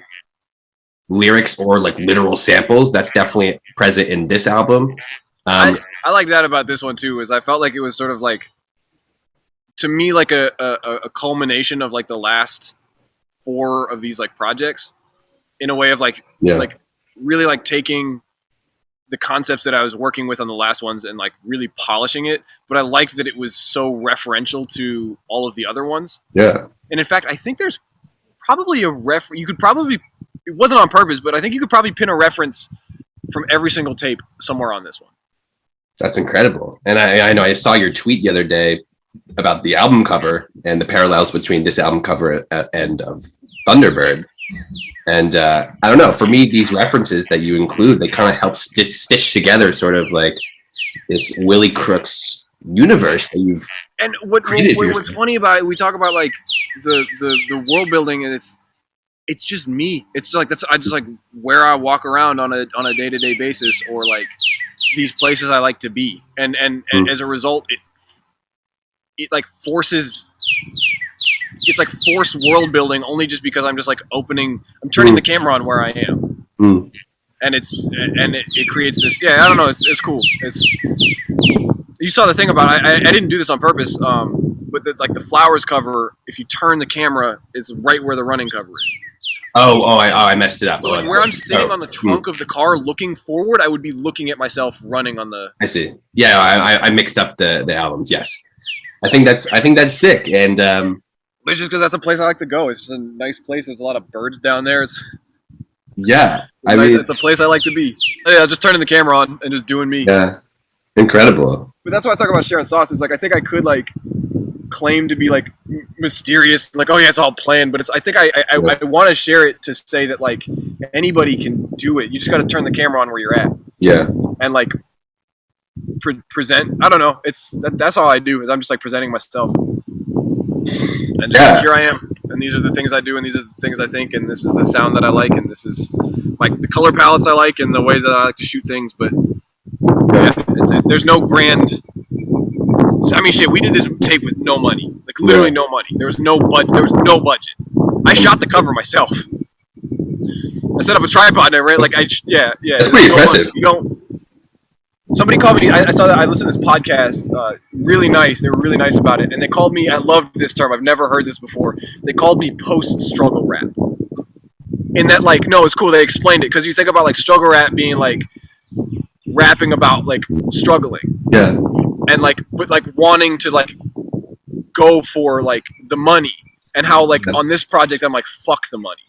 lyrics or like literal samples. That's definitely present in this album. I like that about this one too, is I felt like it was sort of like, to me, like a culmination of like the last 4 of these like projects, in a way of like like really like taking the concepts that I was working with on the last ones and like really polishing it. But I liked that it was so referential to all of the other ones. Yeah. And in fact, I think there's probably you could probably, it wasn't on purpose, but I think you could probably pin a reference from every single tape somewhere on this one. That's incredible. And I know I saw your tweet the other day about the album cover and the parallels between this album cover and of Thunderbird. And I don't know, for me, these references that you include, they kind of help stitch together sort of like this Willy Crooks universe that you've created. What's funny about it, we talk about like the world building, and it's just me. It's like I just like where I walk around on a day-to-day basis, or like these places I like to be, and as a result, it like forces. It's like forced world building only just because I'm just like I'm turning the camera on where I am, and it creates this. Yeah, I don't know. It's cool. You saw the thing about I didn't do this on purpose, but the flowers cover, if you turn the camera, is right where the running cover is. I messed it up. So like where I'm sitting on the trunk of the car looking forward, I would be looking at myself running on the. I see. Yeah, I mixed up the albums. Yes, I think that's sick, and it's just because that's a place I like to go. It's just a nice place. There's a lot of birds down there. It's a place I like to be. Yeah, just turning the camera on and just doing me. Yeah, incredible. But that's why I talk about sharing sauce. It's like I think I could like claim to be like mysterious, like oh yeah, it's all planned. But I think I want to share it to say that like anybody can do it. You just got to turn the camera on where you're at. Yeah. And like present. I don't know. That's all I do, is I'm just like presenting myself. And just here I am, and these are the things I do, and these are the things I think, and this is the sound that I like, and this is like the color palettes I like, and the ways that I like to shoot things. But yeah, there's no grand. I mean, shit, we did this tape with no money, like literally no money. There was no budget. I shot the cover myself. I set up a tripod and I ran That's pretty impressive. Somebody called me. I saw that. I listened to this podcast. Really nice. They were really nice about it. And they called me. I loved this term. I've never heard this before. They called me post-struggle rap. In that, like, no, it's cool. They explained it, because you think about like struggle rap being like rapping about like struggling. Yeah. And like, but like wanting to like go for like the money and how like on this project I'm like fuck the money.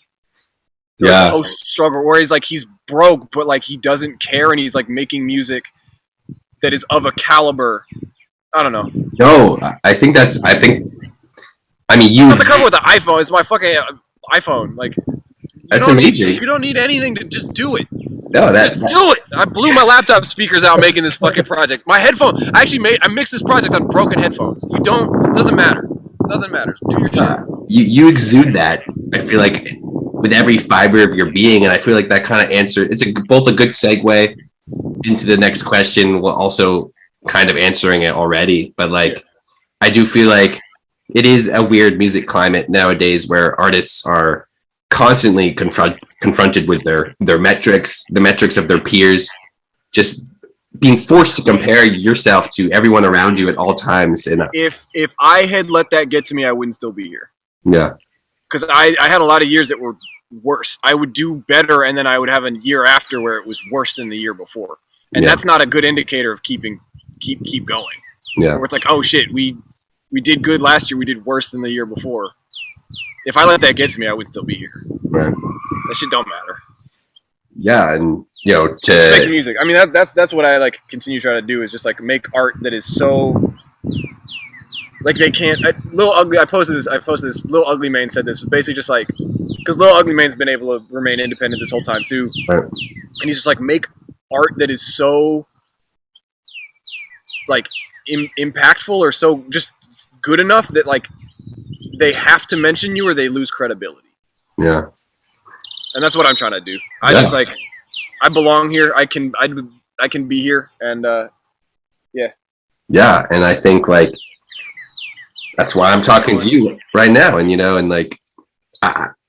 Yeah. Post struggle where he's broke but like he doesn't care and he's like making music that is of a caliber. I don't know. No, I think I mean you. Not the cover with the iPhone. It's my fucking iPhone. Like That's amazing. You don't need anything to just do it. No, Just do it. I blew my laptop speakers out making this fucking project. My headphone. I mixed this project on broken headphones. Doesn't matter. Nothing matters. Do your shit. You exude that. I feel like with every fiber of your being, and I feel like that kind of answer. It's both a good segue into the next question, while also kind of answering it already. But like, I do feel like it is a weird music climate nowadays where artists are constantly confronted with their metrics, the metrics of their peers, just being forced to compare yourself to everyone around you at all times. And if I had let that get to me, I wouldn't still be here. Yeah, because I had a lot of years that were worse. I would do better, and then I would have a year after where it was worse than the year before, and that's not a good indicator of keep going. Yeah, where it's like, oh shit, we did good last year, we did worse than the year before. If I let that get to me, I would still be here. Right. That shit don't matter. Yeah, and just make music. I mean, that's what I like continue trying to do is just like make art that is so like they can't. Lil Ugly. I posted this. Lil Ugly Mane said this. Basically, just like because Lil Ugly Mane's been able to remain independent this whole time too, right. And he's just like make art that is so like impactful or so just good enough that like they have to mention you or they lose credibility. Yeah. And that's what I'm trying to do. I just like, I belong here. I can be here, and yeah. Yeah, and I think like that's why I'm talking to you right now, and and like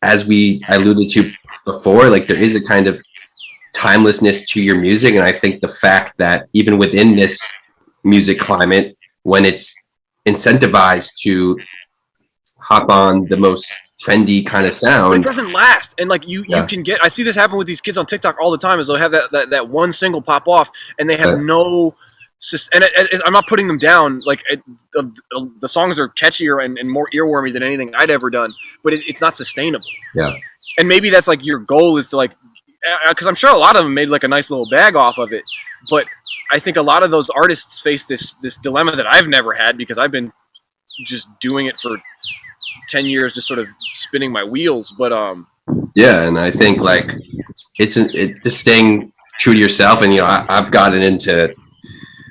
as we alluded to before, like there is a kind of timelessness to your music, and I think the fact that even within this music climate, when it's incentivized to hop on the most trendy kind of sound, it doesn't last. And like you can get, I see this happen with these kids on TikTok all the time, is they'll have that one single pop off and they have no, and I'm not putting them down, like the songs are catchier and more earwormy than anything I'd ever done, but it's not sustainable. Yeah. And maybe that's like your goal is to like, because I'm sure a lot of them made like a nice little bag off of it, but I think a lot of those artists face this dilemma that I've never had because I've been just doing it for 10 years, just sort of spinning my wheels. But yeah, and I think like it's just staying true to yourself. And I've gotten into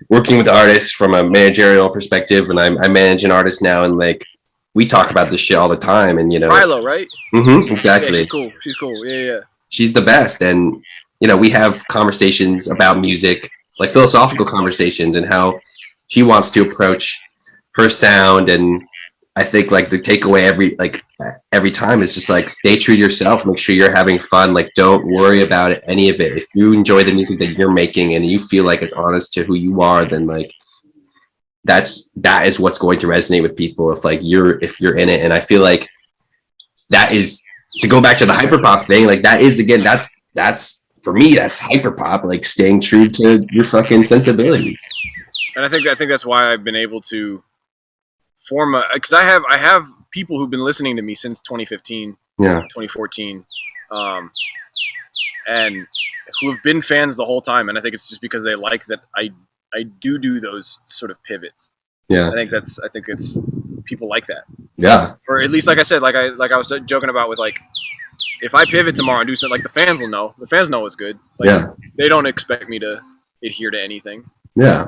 working with artists from a managerial perspective, and I manage an artist now, and like we talk about this shit all the time. And Rilo, right? Mm-hmm, exactly. Yeah, she's cool. Yeah. She's the best. And we have conversations about music, like philosophical conversations, and how she wants to approach her sound. And I think like the takeaway every time is just like stay true to yourself, make sure you're having fun, like don't worry about any of it. If you enjoy the music that you're making and you feel like it's honest to who you are, then like that is what's going to resonate with people if you're in it. And I feel like that is, to go back to the hyperpop thing, like that is, again, that's for me, that's hyperpop, like staying true to your fucking sensibilities. And I think that's why I've been able to form because I have people who've been listening to me since 2015, 2014, and who have been fans the whole time. And I think it's just because they like that I do those sort of pivots. Yeah, I think it's people like that. Yeah, or at least like I said, like I was joking about with like, if I pivot tomorrow and do something, like the fans will know. The fans know it's good. Like, they don't expect me to adhere to anything. Yeah.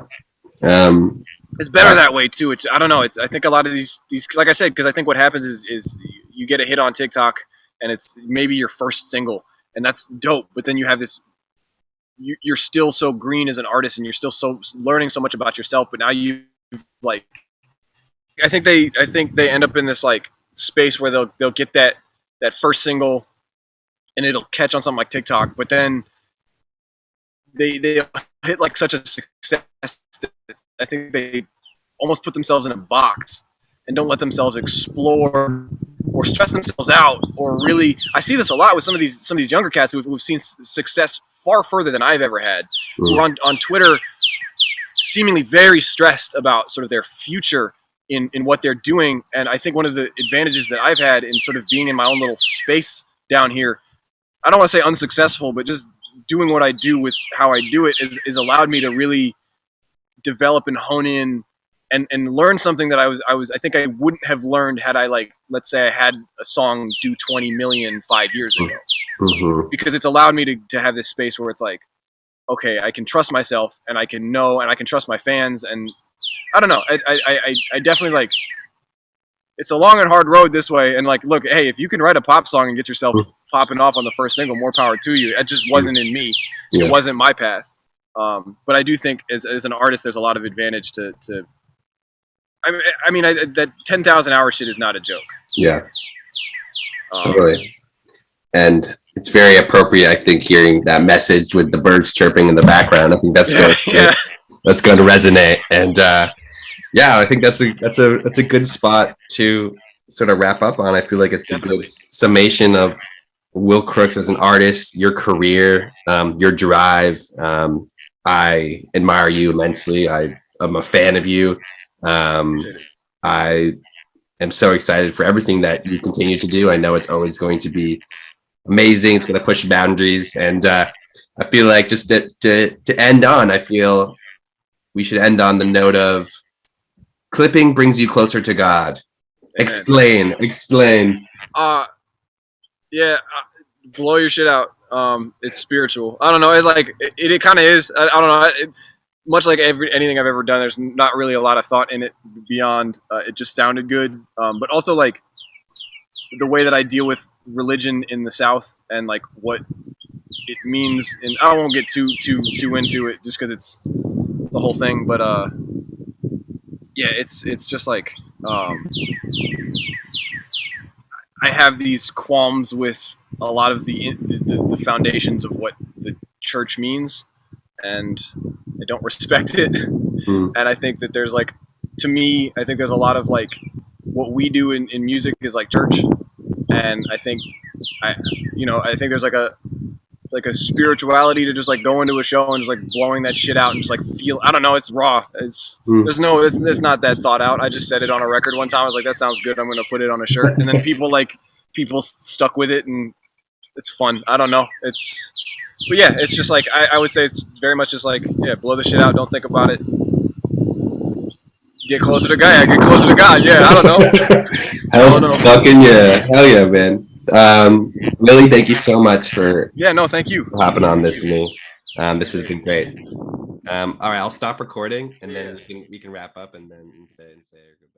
It's better that way too. I don't know. I think a lot of these like I said, because I think what happens is you get a hit on TikTok and it's maybe your first single, and that's dope. But then you have this, you're still so green as an artist, and you're still so learning so much about yourself. But now you like, I think they end up in this like space where they'll get that first single, and it'll catch on something like TikTok, but then they hit like such a success that I think they almost put themselves in a box and don't let themselves explore or stress themselves out. Or really, I see this a lot with some of these younger cats who've seen success far further than I've ever had, who are on Twitter seemingly very stressed about sort of their future in what they're doing. And I think one of the advantages that I've had in sort of being in my own little space down here, I don't want to say unsuccessful, but just doing what I do with how I do it is allowed me to really develop and hone in and learn something that I think I wouldn't have learned had I, like, let's say I had a song do 20 million 5 years ago. Mm-hmm. Because it's allowed me to have this space where it's like, okay, I can trust myself and I can know and I can trust my fans. And I don't know, I definitely, like, it's a long and hard road this way. And, like, look, hey, if you can write a pop song and get yourself popping off on the first single, more power to you. It just wasn't in me. Yeah. It wasn't my path. But I do think as an artist, there's a lot of advantage to I mean, that 10,000 hour shit is not a joke. Yeah, totally. And it's very appropriate, I think, hearing that message with the birds chirping in the background. I think that's that's going to resonate. And yeah, I think that's a good spot to sort of wrap up on. I feel like it's a good summation of Will Crooks as an artist, your career, your drive. I admire you immensely. I'm a fan of you. I am so excited for everything that you continue to do. I know it's always going to be amazing. It's going to push boundaries. And I feel like just to end on, I feel we should end on the note of clipping brings you closer to God. Explain. Yeah, blow your shit out. It's spiritual. I don't know. It's like it kind of is. I don't know. Much like anything I've ever done, there's not really a lot of thought in it beyond it just sounded good. But also, like, the way that I deal with religion in the South and, like, what it means. And I won't get too into it just because it's the whole thing. But yeah, it's just like I have these qualms with a lot of the foundations of what the church means, and I don't respect it. And I think that there's, like, to me, I think there's a lot of, like, what we do in music is like church, and I think I think there's like a spirituality to just, like, going to a show and just, like, blowing that shit out and just, like, feel, I don't know, it's raw. It's it's not that thought out. I just said it on a record one time. I was like, that sounds good, I'm gonna put it on a shirt. And then people stuck with it, and it's fun. I don't know. But yeah, it's just like, I would say it's very much just like, yeah, blow the shit out, don't think about it. Get closer to God. Yeah, get closer to God. Yeah, I don't know. Fucking yeah. Hell yeah, man. Willy, thank you so much for thank you for hopping on this with me. This has been great. All right, I'll stop recording and then we can wrap up and then say goodbye.